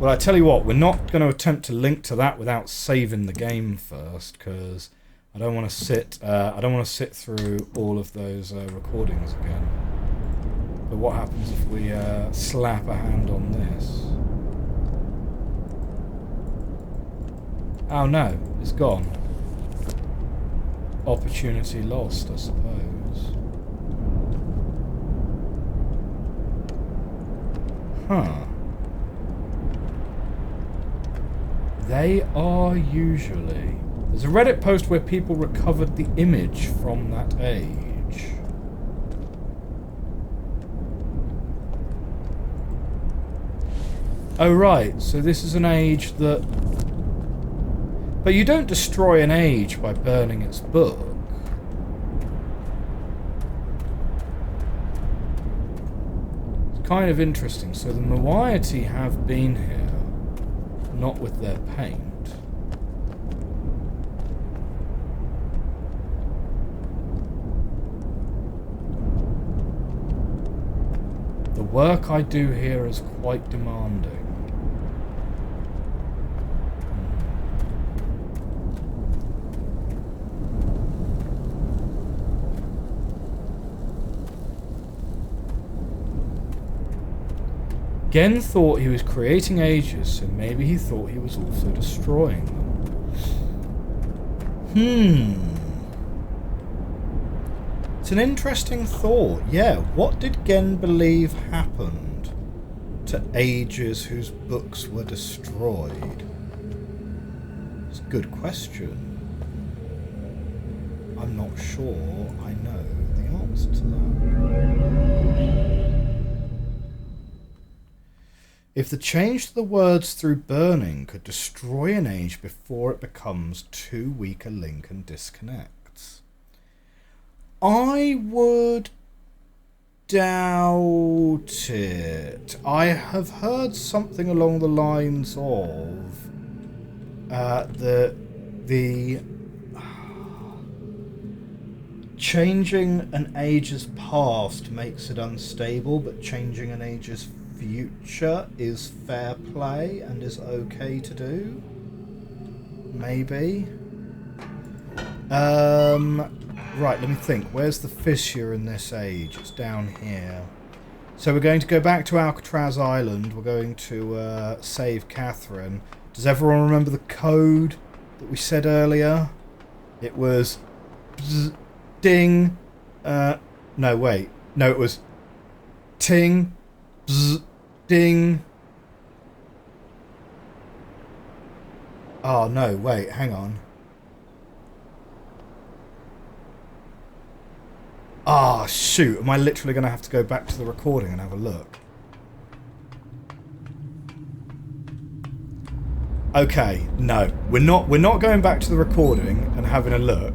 A: Well, I tell you what, we're not going to attempt to link to that without saving the game first, because I don't want to sit. I don't want to sit through all of those recordings again. But what happens if we slap a hand on this? Oh no, it's gone. Opportunity lost, I suppose. Huh. They are usually... There's a Reddit post where people recovered the image from that age. Oh right, so this is an age that... But you don't destroy an age by burning its book. It's kind of interesting. So the Moiety have been here. Not with their paint. The work I do here is quite demanding. Gen thought he was creating ages, so maybe he thought he was also destroying them. It's an interesting thought. Yeah, what did Gen believe happened to ages whose books were destroyed? It's a good question. I'm not sure I know the answer to that. If the change to the words through burning could destroy an age before it becomes too weak a link and disconnects. I would doubt it. I have heard something along the lines of the changing an age's past makes it unstable, but changing an age's future is fair play and is okay to do. Maybe. Right, let me think. Where's the fissure in this age? It's down here. So we're going to go back to Alcatraz Island. We're going to save Catherine. Does everyone remember the code that we said earlier? It was... Bzz, ding. No, wait. No, it was... Ting. Bzz, ding. Oh, no, wait. Hang on. Ah, shoot. Am I literally going to have to go back to the recording and have a look? Okay, no. We're not going back to the recording and having a look.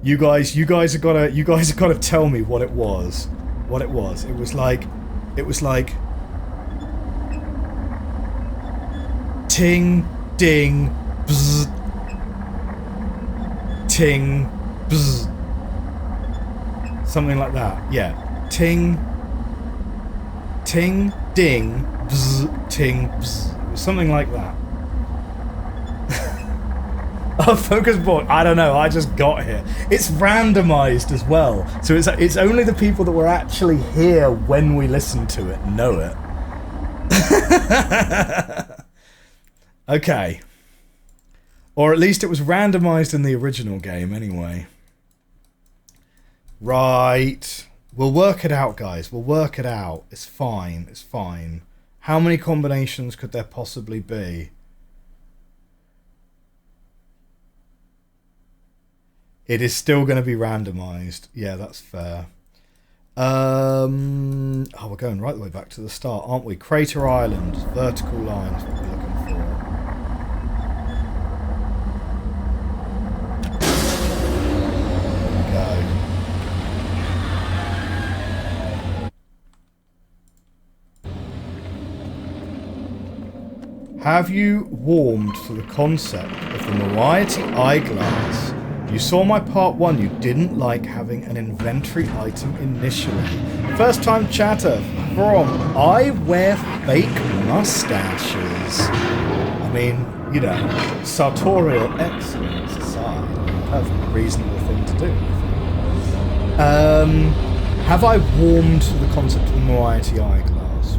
A: You guys have gotta tell me what it was. What it was. It was like ting, ding, bzz, ting, bzz. Something like that. Yeah. Ting, ting, ding, bzz, ting, bzz. It was something like that. Oh, focus board. I don't know. I just got here. It's randomized as well, so it's only the people that were actually here when we listened to it know it. Okay. Or at least it was randomized in the original game, anyway. Right. We'll work it out, guys. We'll work it out. It's fine. It's fine. How many combinations could there possibly be? It is still going to be randomized. Yeah, that's fair. Oh, we're going right the way back to the start, aren't we? Crater Island, vertical line is what we're looking for. There we go. Have you warmed to the concept of the Variety Eyeglass? You saw my part 1, you didn't like having an inventory item initially. First time chatter from I wear fake mustaches. I mean, you know, sartorial excellence aside, perfectly reasonable thing to do. Have I warmed to the concept of the Variety Eyeglass?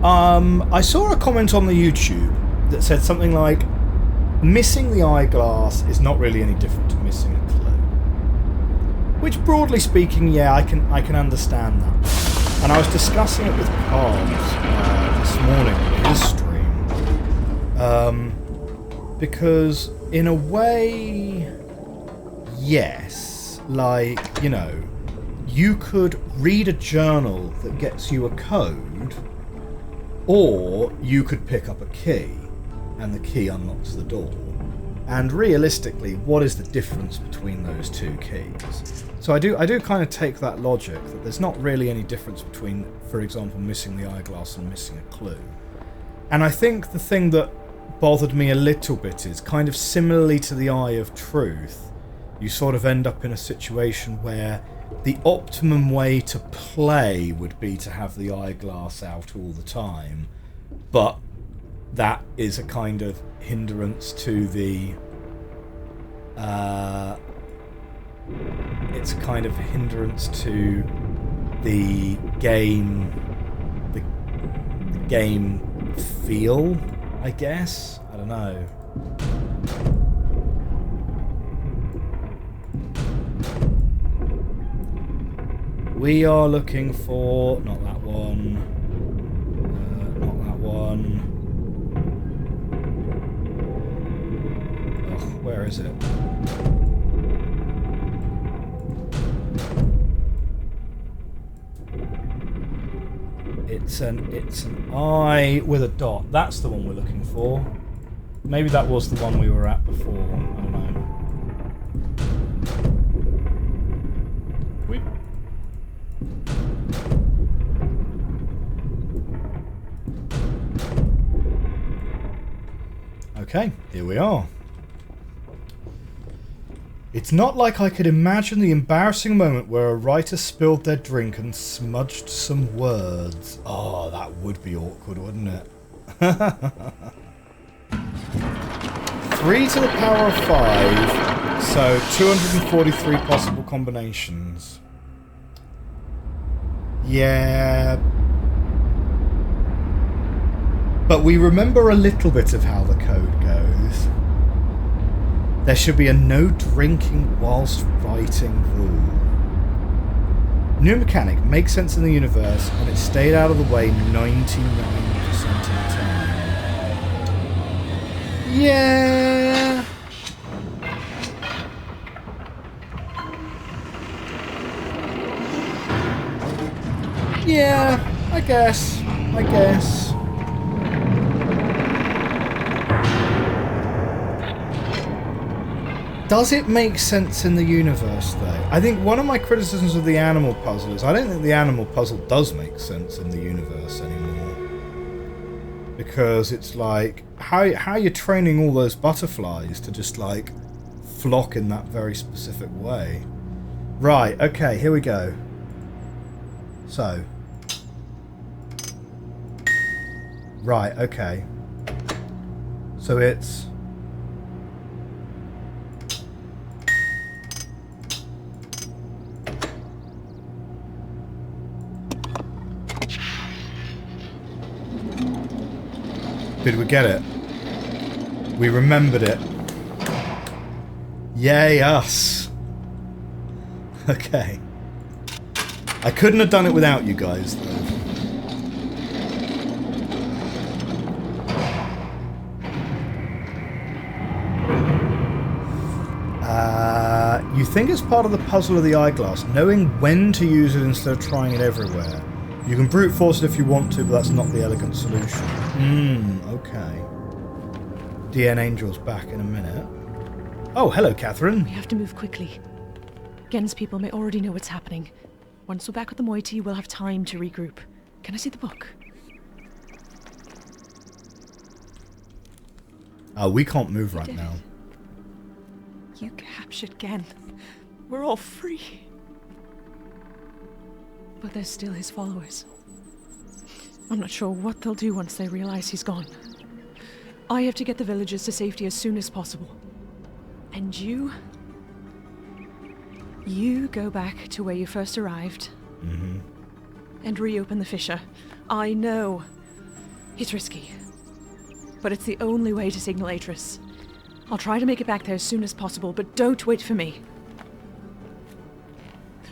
A: I saw a comment on the YouTube that said something like, missing the eyeglass is not really any different to missing a clue. Which, broadly speaking, yeah, I can understand that. And I was discussing it with Carls this morning on his stream. Because, in a way, yes. Like, you know, you could read a journal that gets you a code, or you could pick up a key. And the key unlocks the door. And realistically, what is the difference between those two keys? So I do kind of take that logic that there's not really any difference between, for example, missing the eyeglass and missing a clue. And I think the thing that bothered me a little bit is kind of similarly to the Eye of Truth, you sort of end up in a situation where the optimum way to play would be to have the eyeglass out all the time, but that is a kind of hindrance to the it's a kind of hindrance to the game feel, I guess. I don't know. We are looking for not that one, not that one. Where is it? It's an eye with a dot. That's the one we're looking for. Maybe that was the one we were at before. I don't know. Wait. Okay, here we are. It's not like I could imagine the embarrassing moment where a writer spilled their drink and smudged some words. Oh, that would be awkward, wouldn't it? 3 to the power of 5, so 243 possible combinations. Yeah. But we remember a little bit of how the code goes. There should be a no drinking whilst writing rule. New mechanic makes sense in the universe, and it stayed out of the way 99% of the time. Yeah. Yeah, I guess. Does it make sense in the universe, though? I think one of my criticisms of the animal puzzle is I don't think the animal puzzle does make sense in the universe anymore. Because it's like, how you're training all those butterflies to just, like, flock in that very specific way. Right, okay, here we go. So. Right, okay. So it's... Did we get it? We remembered it. Yay, us. Okay. I couldn't have done it without you guys, though. You think it's part of the puzzle of the eyeglass, knowing when to use it instead of trying it everywhere. You can brute force it if you want to, but that's not the elegant solution. Okay. DN Angel's back in a minute. Oh, hello, Catherine.
F: We have to move quickly. Gen's people may already know what's happening. Once we're back with the moiety, we'll have time to regroup. Can I see the book?
A: We can't move right now.
F: You captured Gen. We're all free. But there's still his followers. I'm not sure what they'll do once they realize he's gone. I have to get the villagers to safety as soon as possible. And you... You go back to where you first arrived. And reopen the fissure. I know. It's risky. But it's the only way to signal Atris. I'll try to make it back there as soon as possible, but don't wait for me.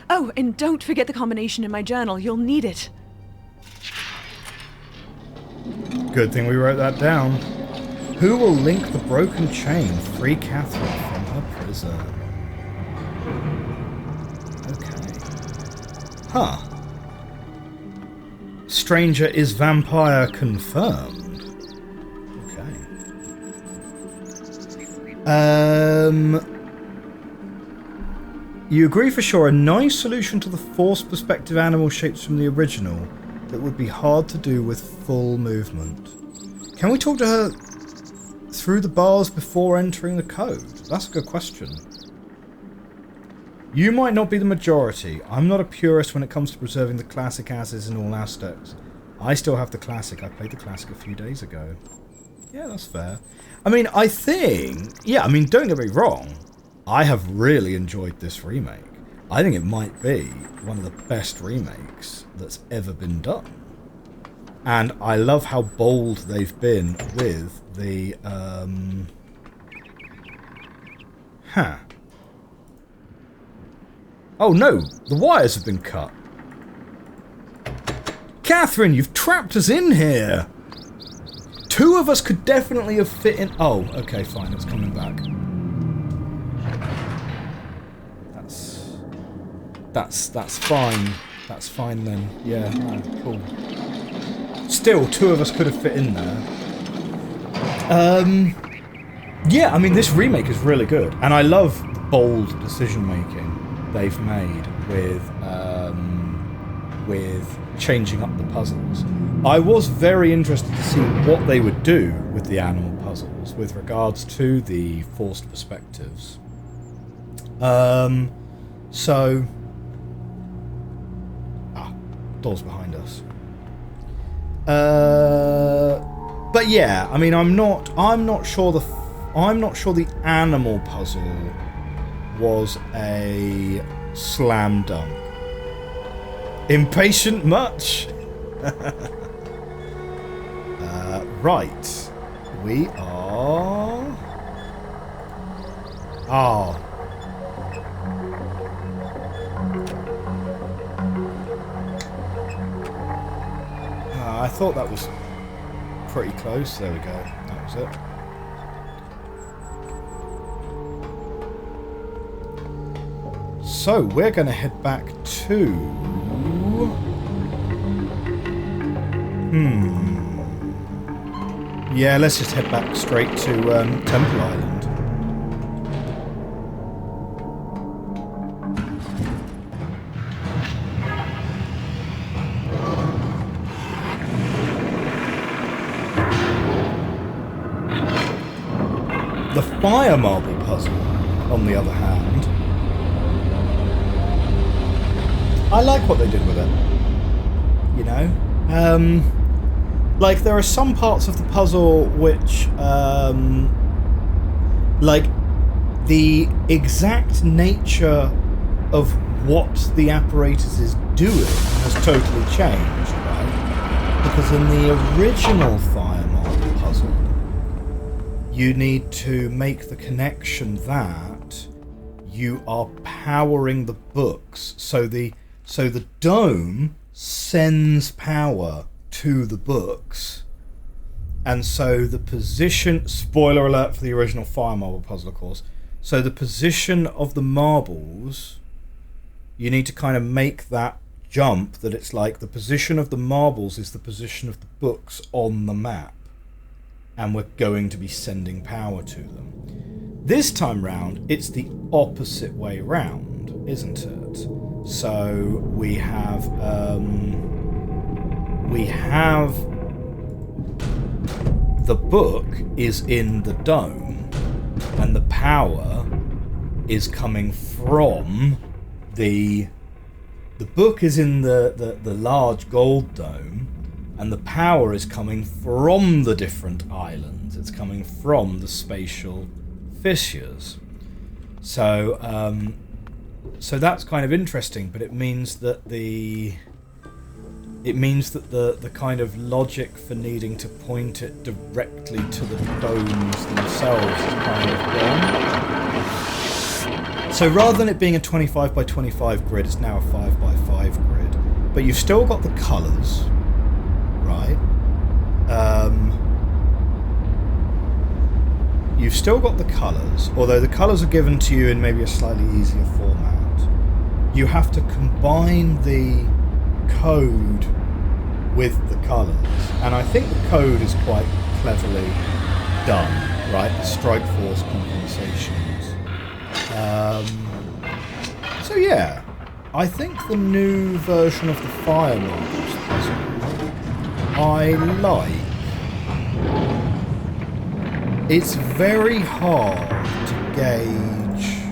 F: Oh, and don't forget the combination in my journal. You'll need it.
A: Good thing we wrote that down. Who will link the broken chain, free Catherine from her prison? Okay. Huh. Stranger is vampire confirmed. Okay. You agree for sure, a nice solution to the forced perspective animal shapes from the original that would be hard to do with full movement. Can we talk to her through the bars before entering the code? That's a good question. You might not be the majority. I'm not a purist when it comes to preserving the classic as is in all aspects. I still have the classic. I played the classic a few days ago. Yeah, that's fair. I mean, I think... Yeah, I mean, don't get me wrong. I have really enjoyed this remake. I think it might be one of the best remakes that's ever been done. And I love how bold they've been with the... Oh no, the wires have been cut. Catherine, you've trapped us in here! Two of us could definitely have fit in... Oh, okay, fine, it's coming back. That's fine. That's fine then. Yeah, no, cool. Still, two of us could have fit in there. Yeah, I mean, this remake is really good. And I love the bold decision-making they've made with changing up the puzzles. I was very interested to see what they would do with the animal puzzles with regards to the forced perspectives. So... doors behind us. But yeah, I mean, I'm not sure the animal puzzle was a slam dunk. Impatient much? Right. We are... Oh. I thought that was pretty close. There we go. That was it. So, we're going to head back to... Yeah, let's just head back straight to Temple Island. fire marble puzzle, on the other hand, I like what they did with it. You know? Like, there are some parts of the puzzle which, like, the exact nature of what the apparatus is doing has totally changed, right? Because in the original fire marble puzzle, you need to make the connection that you are powering the books. So the dome sends power to the books, and so the position, spoiler alert for the original fire marble puzzle, of course, so the position of the marbles, you need to kind of make that jump, that it's like the position of the marbles is the position of the books on the map, and we're going to be sending power to them. This time round, it's the opposite way round, isn't it? So we have the book is in the dome, and the power is coming from the book is in the large gold dome, and the power is coming from the different islands. It's coming from the spatial fissures. So so that's kind of interesting, but it means that the kind of logic for needing to point it directly to the domes themselves is kind of gone. So rather than it being a 25 by 25 grid, it's now a 5 by 5 grid. But you've still got the colours, right? You've still got the colours, although the colours are given to you in maybe a slightly easier format. You have to combine the code with the colours, and I think the code is quite cleverly done, right? The strike force compensations. So yeah, I think the new version of the fire marbles puzzle I like. It's very hard to gauge.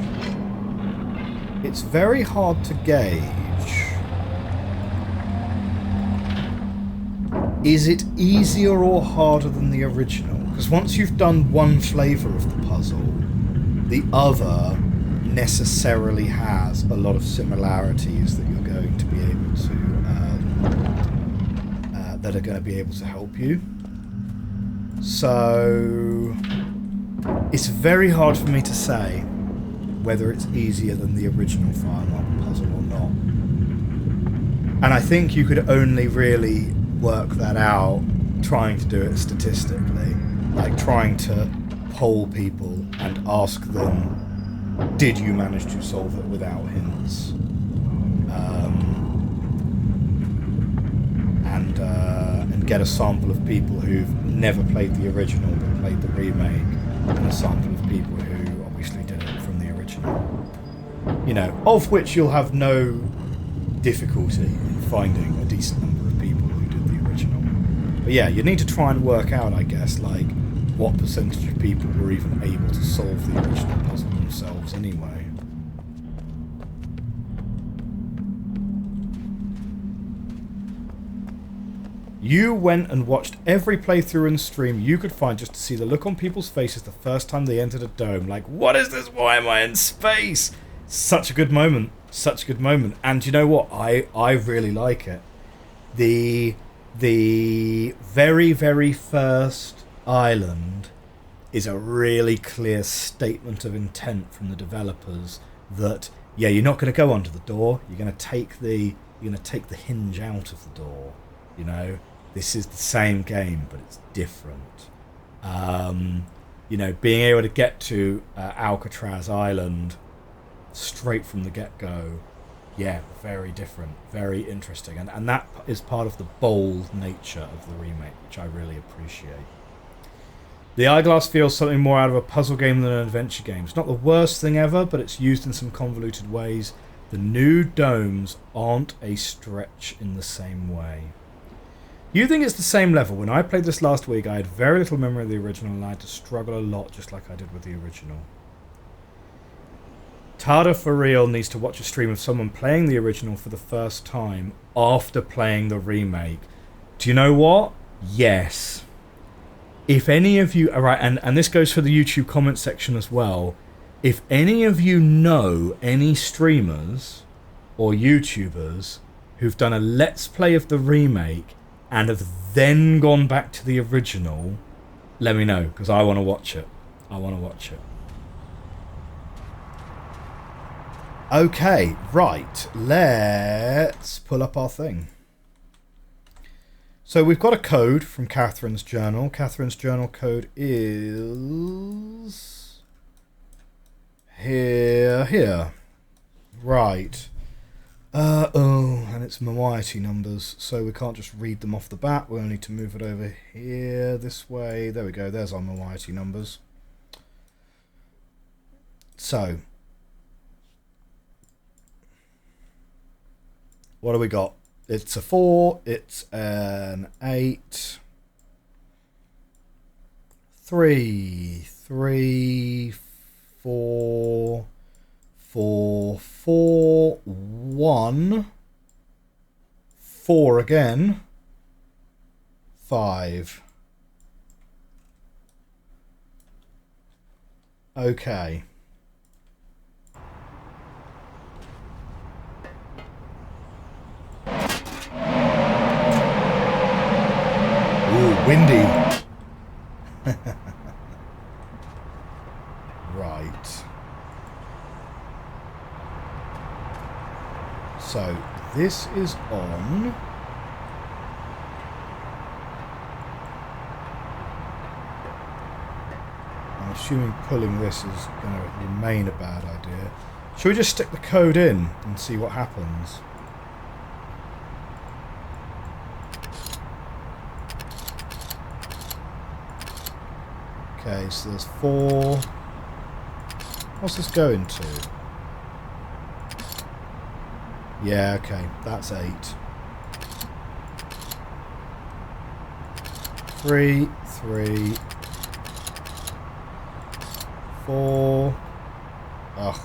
A: It's very hard to gauge. Is it easier or harder than the original? Because once you've done one flavour of the puzzle, the other necessarily has a lot of similarities that you're going to be able to that are going to be able to help you. So it's very hard for me to say whether it's easier than the original fire marble puzzle or not. And I think you could only really work that out trying to do it statistically, like trying to poll people and ask them, did you manage to solve it without hints? And get a sample of people who've never played the original but played the remake, and a sample of people who obviously did it from the original. You know, of which you'll have no difficulty in finding a decent number of people who did the original. But yeah, you need to try and work out, I guess, like, what percentage of people were even able to solve the original puzzle themselves anyway. You went and watched every playthrough and stream you could find just to see the look on people's faces the first time they entered a dome. Like, what is this? Why am I in space? Such a good moment. Such a good moment. And you know what? I really like it. The very, very first island is a really clear statement of intent from the developers that, yeah, you're not going to go under the door. You're going to take the hinge out of the door. You know, this is the same game, but it's different. You know, being able to get to Alcatraz Island straight from the get-go, yeah, very different, very interesting. And that is part of the bold nature of the remake, which I really appreciate. The eyeglass feels something more out of a puzzle game than an adventure game. It's not the worst thing ever, but it's used in some convoluted ways. The new domes aren't a stretch in the same way. You think it's the same level? When I played this last week, I had very little memory of the original and I had to struggle a lot, just like I did with the original. Tada for real needs to watch a stream of someone playing the original for the first time after playing the remake. Do you know what? Yes. If any of you... Alright, and this goes for the YouTube comment section as well. If any of you know any streamers or YouTubers who've done a Let's Play of the remake and have then gone back to the original, let me know, because I want to watch it. I want to watch it. Okay, right. Let's pull up our thing. So we've got a code from Catherine's journal. Catherine's journal code is... Here. Right. Oh, and it's Moiety numbers, so we can't just read them off the bat. We'll need to move it over here, this way. There we go, there's our Moiety numbers. So, what do we got? It's a 4, it's an 8, 3, 4, 4, 4, 1, 4 again, 5. Okay. Ooh, windy. Right. So, this is on. I'm assuming pulling this is going to remain a bad idea. Should we just stick the code in and see what happens? Okay, so there's 4. What's this going to? Yeah, okay, that's 8. 3, 3, 4. Ugh.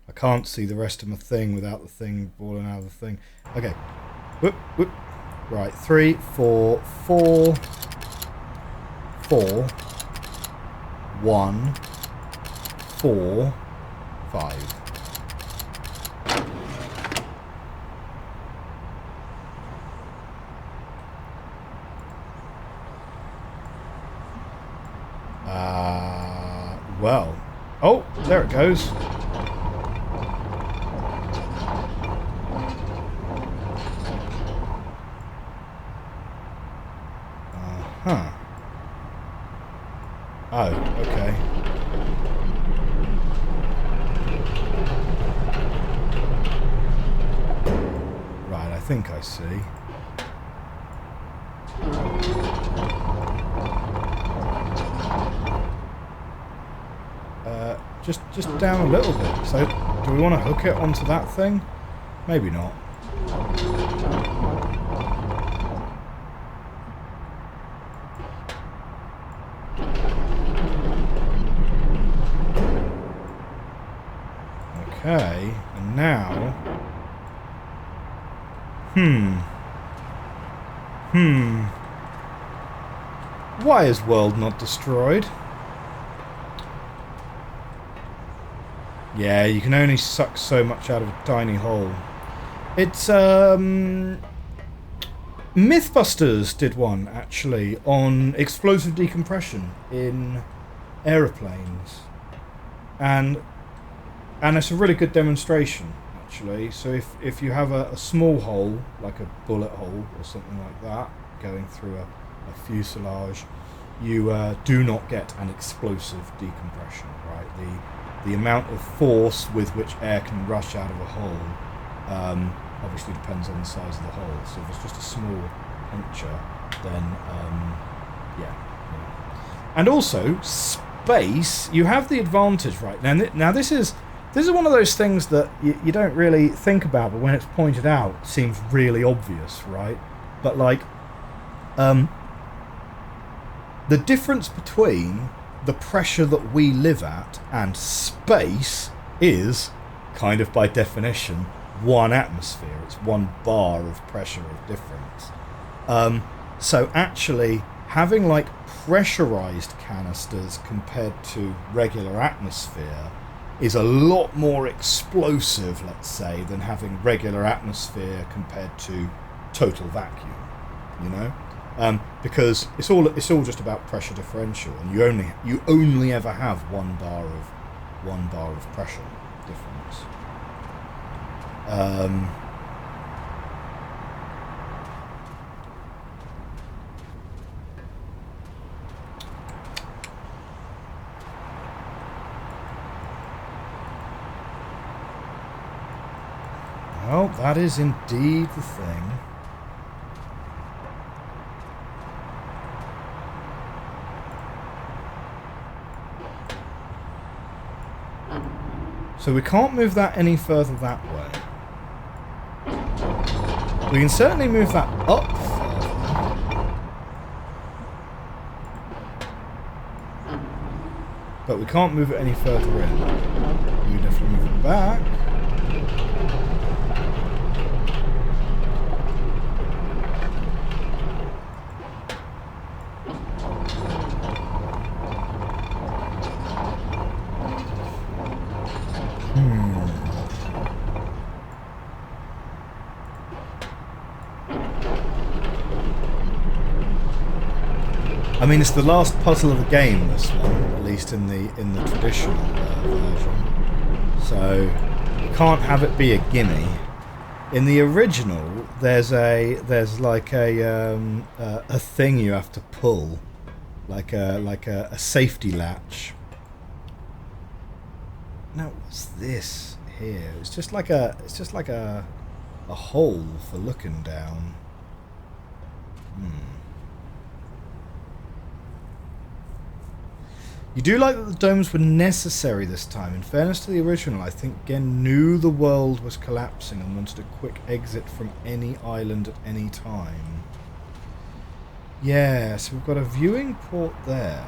A: I can't see the rest of my thing without the thing falling out of the thing. Okay. Whoop, whoop. Right, 3, 4, 4, 4, 1, 4, 5. Well. Oh, there it goes. Uh-huh. Oh, okay. Right, I think I see. Just down a little bit. So, do we want to hook it onto that thing? Maybe not. Okay, and now... Why is world not destroyed? Yeah, you can only suck so much out of a tiny hole. It's, Mythbusters did one, actually, on explosive decompression in aeroplanes. And it's a really good demonstration, actually. So if you have a small hole, like a bullet hole or something like that, going through a fuselage, you do not get an explosive decompression, right? The amount of force with which air can rush out of a hole obviously depends on the size of the hole. So if it's just a small puncture, then yeah. And also space, you have the advantage, right? Now this is one of those things that you don't really think about, but when it's pointed out, it seems really obvious, right? But like The difference between the pressure that we live at and space is, kind of by definition, one atmosphere. It's 1 bar of pressure of difference. So actually having like pressurized canisters compared to regular atmosphere is a lot more explosive, let's say, than having regular atmosphere compared to total vacuum, you know? Because it's all just about pressure differential, and you only ever have 1 bar of pressure difference. Well, that is indeed the thing. So we can't move that any further that way. We can certainly move that up further. But we can't move it any further in. We can definitely move it back. I mean, it's the last puzzle of the game, this one, at least in the traditional version. So you can't have it be a gimme. In the original, there's like a thing you have to pull, like a safety latch. Now, what's this here? It's just like a hole for looking down. You do like that the domes were necessary this time. In fairness to the original, I think Gen knew the world was collapsing and wanted a quick exit from any island at any time. Yeah, so we've got a viewing port there.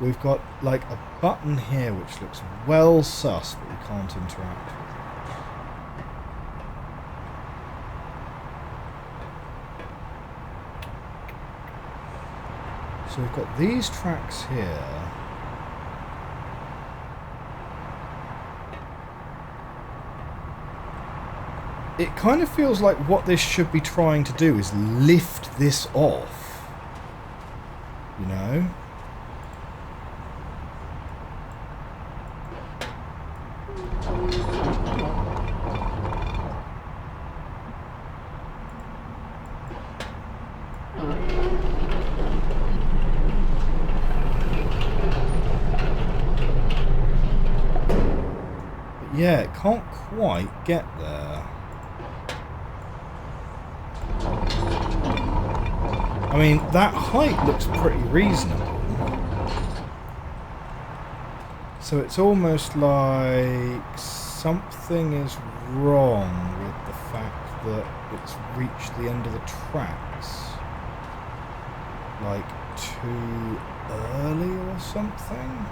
A: We've got like a button here which looks well sus, but we can't interact with. So we've got these tracks here. It kind of feels like what this should be trying to do is lift this off. You know? Yeah, it can't quite get there. I mean, that height looks pretty reasonable. So it's almost like something is wrong with the fact that it's reached the end of the tracks. Like, too early or something?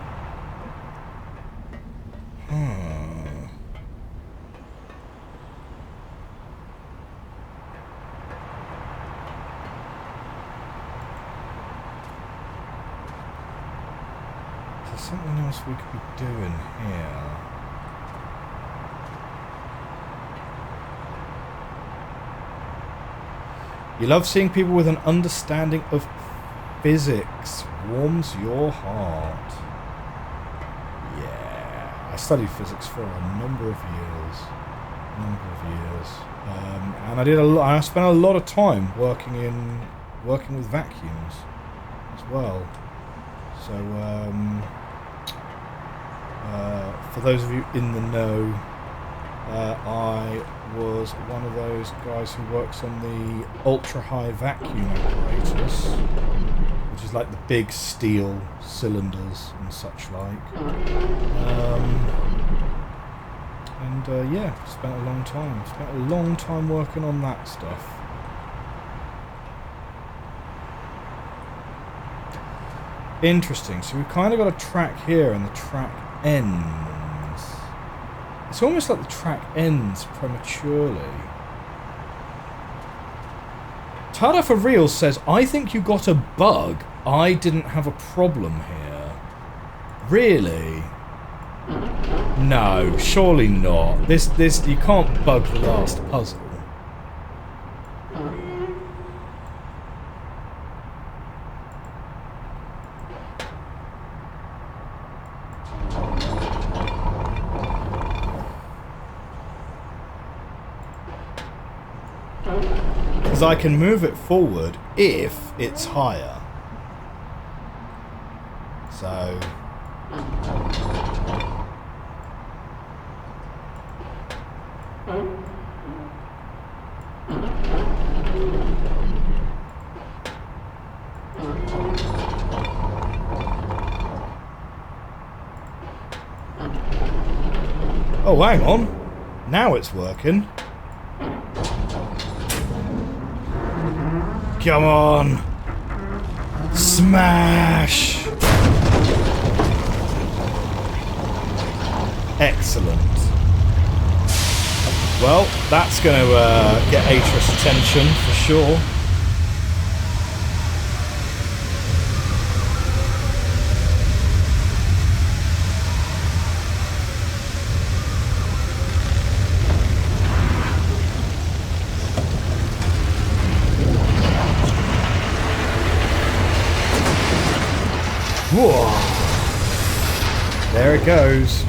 A: Something else we could be doing here. You love seeing people with an understanding of physics. Warms your heart. Yeah, I studied physics for a number of years. And I spent a lot of time working with vacuums as well. So for those of you in the know, I was one of those guys who works on the ultra-high vacuum apparatus, which is like the big steel cylinders and such like. Yeah, spent a long time working on that stuff. Interesting. So we've kind of got a track here and the track ends. It's almost like the track ends prematurely. Tada for Real says, I think you got a bug. I didn't have a problem here. Really? No, surely not. This, you can't bug the last puzzle. Because I can move it forward if it's higher. So... Oh, hang on. Now it's working. Come on. Smash. Excellent. Well, that's going to get Atris' attention for sure. Whoa. There it goes.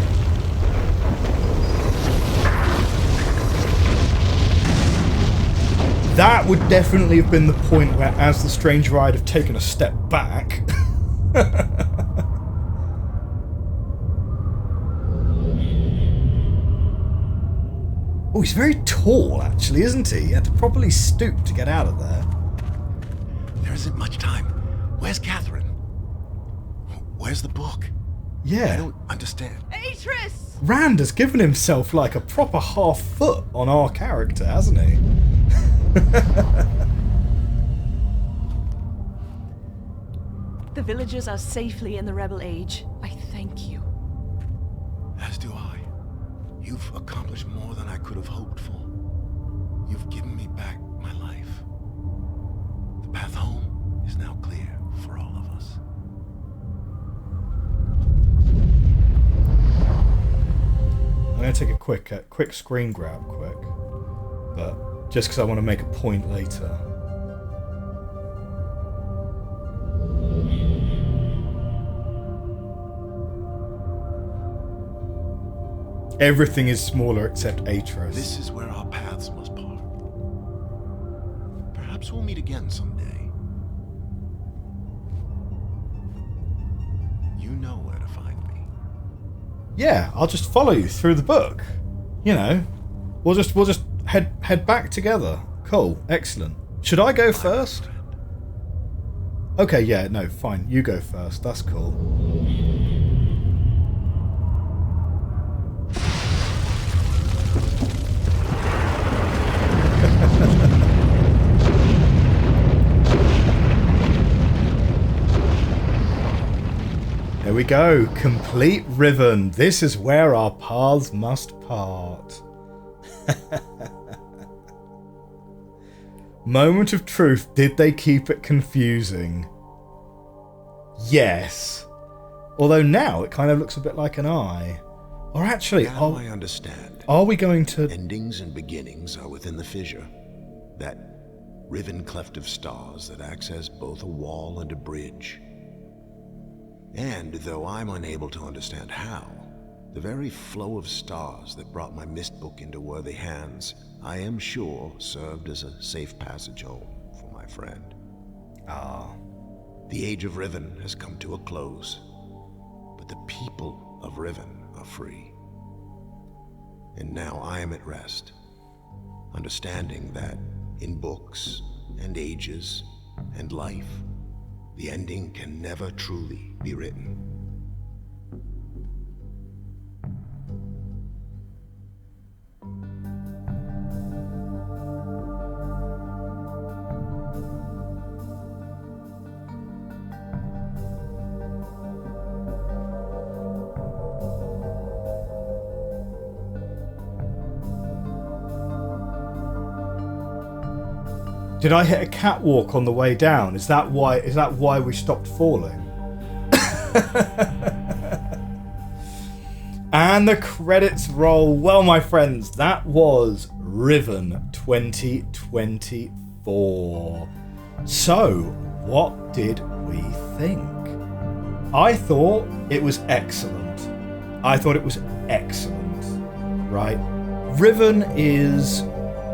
A: That would definitely have been the point where, as the stranger, I'd have taken a step back. Oh, he's very tall, actually, isn't he? He had to probably stoop to get out of there.
G: There isn't much time. Where's Catherine? Where's the book?
A: Yeah.
G: I don't understand.
F: Atris!
A: Rand has given himself like a proper half foot on our character, hasn't he?
F: The villagers are safely in the Rebel Age. I thank you.
G: As do I. You've accomplished more than I could have hoped for. You've given me back my life. The path home is now clear for all of us.
A: I'm going to take a quick screen grab, but just because I want to make a point later. Everything is smaller except Atris.
G: This is where our paths must part. Perhaps we'll meet again someday. You know where to find me.
A: Yeah, I'll just follow you through the book. You know, we'll just head back together. Cool, excellent. Should I go first? Okay, yeah, no, fine. You go first. That's cool. There we go. Complete Riven. This is where our paths must part. Moment of truth. Did they keep it confusing? Yes. Although now it kind of looks a bit like an eye. Or actually,
G: now I understand.
A: Are we going to...
G: Endings and beginnings are within the fissure. That riven cleft of stars that acts as both a wall and a bridge. And though I'm unable to understand how, the very flow of stars that brought my mist book into worthy hands, I am sure served as a safe passage home for my friend.
A: Ah.
G: The age of Riven has come to a close, but the people of Riven are free. And now I am at rest, understanding that in books and ages and life, the ending can never truly be written.
A: Did I hit a catwalk on the way down? Is that why we stopped falling? And the credits roll. Well, my friends, that was Riven 2024. So, what did we think? I thought it was excellent. Right? Riven is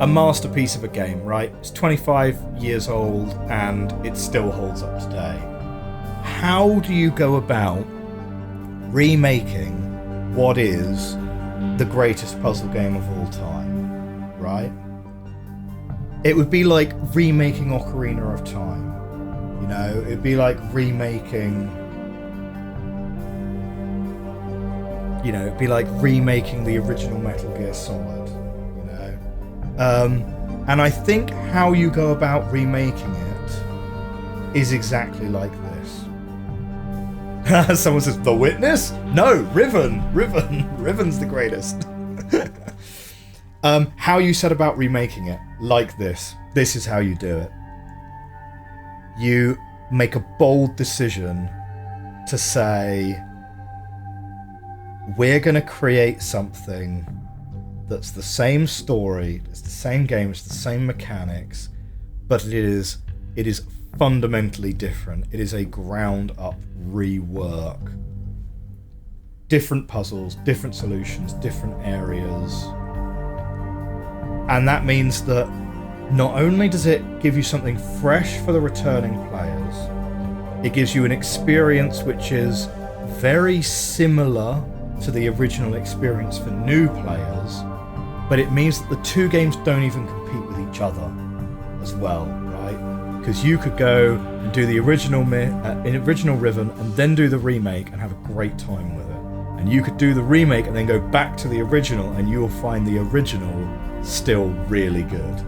A: a masterpiece of a game, right? It's 25 years old and it still holds up today. How do you go about remaking what is the greatest puzzle game of all time, right? It would be like remaking Ocarina of Time, you know? It'd be like remaking... You know, it'd be like remaking the original Metal Gear Solid, you know? And I think how you go about remaking it is exactly like this. Someone says, The Witness? No, Riven's the greatest. How you set about remaking it, like this. This is how you do it. You make a bold decision to say, we're going to create something that's the same story, it's the same game, it's the same mechanics, but it is fundamentally different. It is a ground up rework. Different puzzles, different solutions, different areas. And that means that not only does it give you something fresh for the returning players, it gives you an experience which is very similar to the original experience for new players, but it means that the two games don't even compete with each other as well, right? Because you could go and do the original Riven and then do the remake and have a great time with it. And you could do the remake and then go back to the original and you will find the original still really good.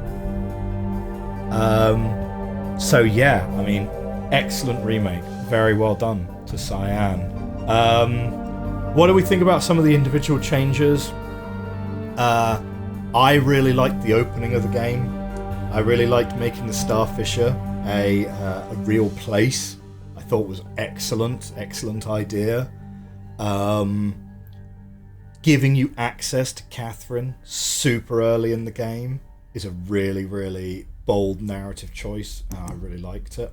A: So yeah, I mean, excellent remake. Very well done to Cyan. What do we think about some of the individual changes? I really liked the opening of the game. I really liked making the Starfisher a real place. I thought it was excellent idea. Giving you access to Catherine super early in the game is a really, really bold narrative choice. I really liked it.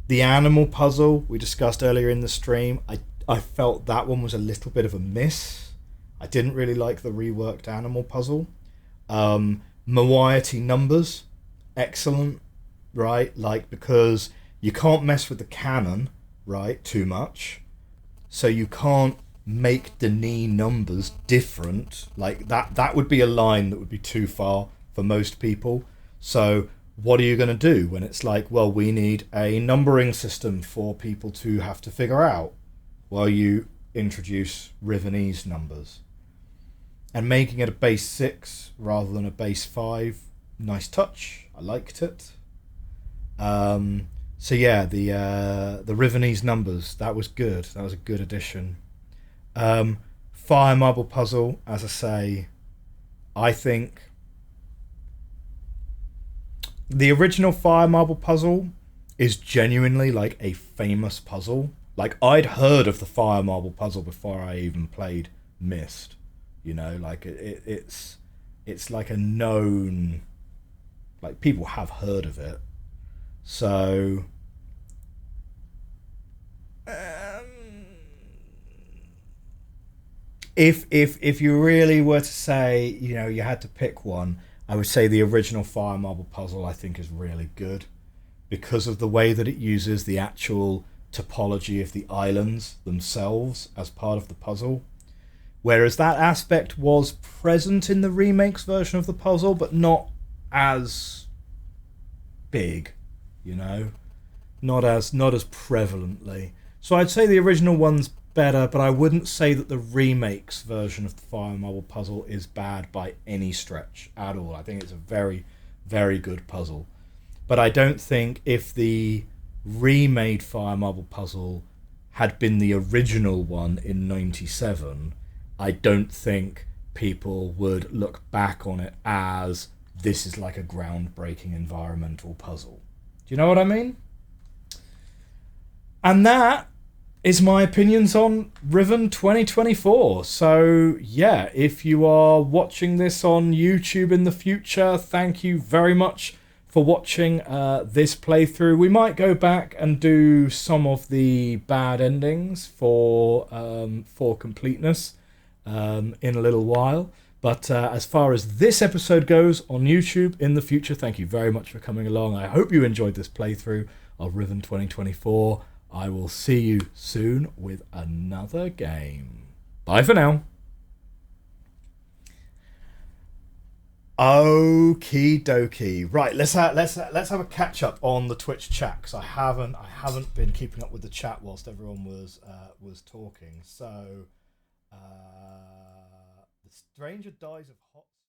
A: The animal puzzle we discussed earlier in the stream, I felt that one was a little bit of a miss. I didn't really like the reworked animal puzzle. Moiety numbers, excellent, right? Like, because you can't mess with the canon, right, too much. So you can't make Denis numbers different. Like, that would be a line that would be too far for most people. So what are you going to do when it's like, well, we need a numbering system for people to have to figure out? Well, you introduce Rivenese numbers. And making it a base 6 rather than a base 5, nice touch. I liked it. So yeah, the Rivenese numbers, that was good. That was a good addition. Fire marble puzzle, as I say, I think the original Fire Marble puzzle is genuinely like a famous puzzle. Like, I'd heard of the Fire Marble puzzle before I even played Myst. You know, like it's like a known, like, people have heard of it. So if you really were to say, you know, you had to pick one, I would say the original Fire Marble puzzle I think is really good because of the way that it uses the actual topology of the islands themselves as part of the puzzle. Whereas that aspect was present in the remake's version of the puzzle, but not as big, you know, not as prevalently. So I'd say the original one's better, but I wouldn't say that the remake's version of the Fire Marble puzzle is bad by any stretch at all. I think it's a very, very good puzzle. But I don't think if the remade Fire Marble puzzle had been the original one in 97, I don't think people would look back on it as this is like a groundbreaking environmental puzzle. Do you know what I mean? And that is my opinions on Riven 2024. So yeah, if you are watching this on YouTube in the future, thank you very much for watching this playthrough. We might go back and do some of the bad endings for completeness in a little while. But as far as this episode goes on YouTube in the future, thank you very much for coming along. I hope you enjoyed this playthrough of Riven 2024. I will see you soon with another game. Bye for now. Okie dokie. Right, let's have a catch up on the Twitch chat, because I haven't been keeping up with the chat whilst everyone was talking. So the stranger dies of hot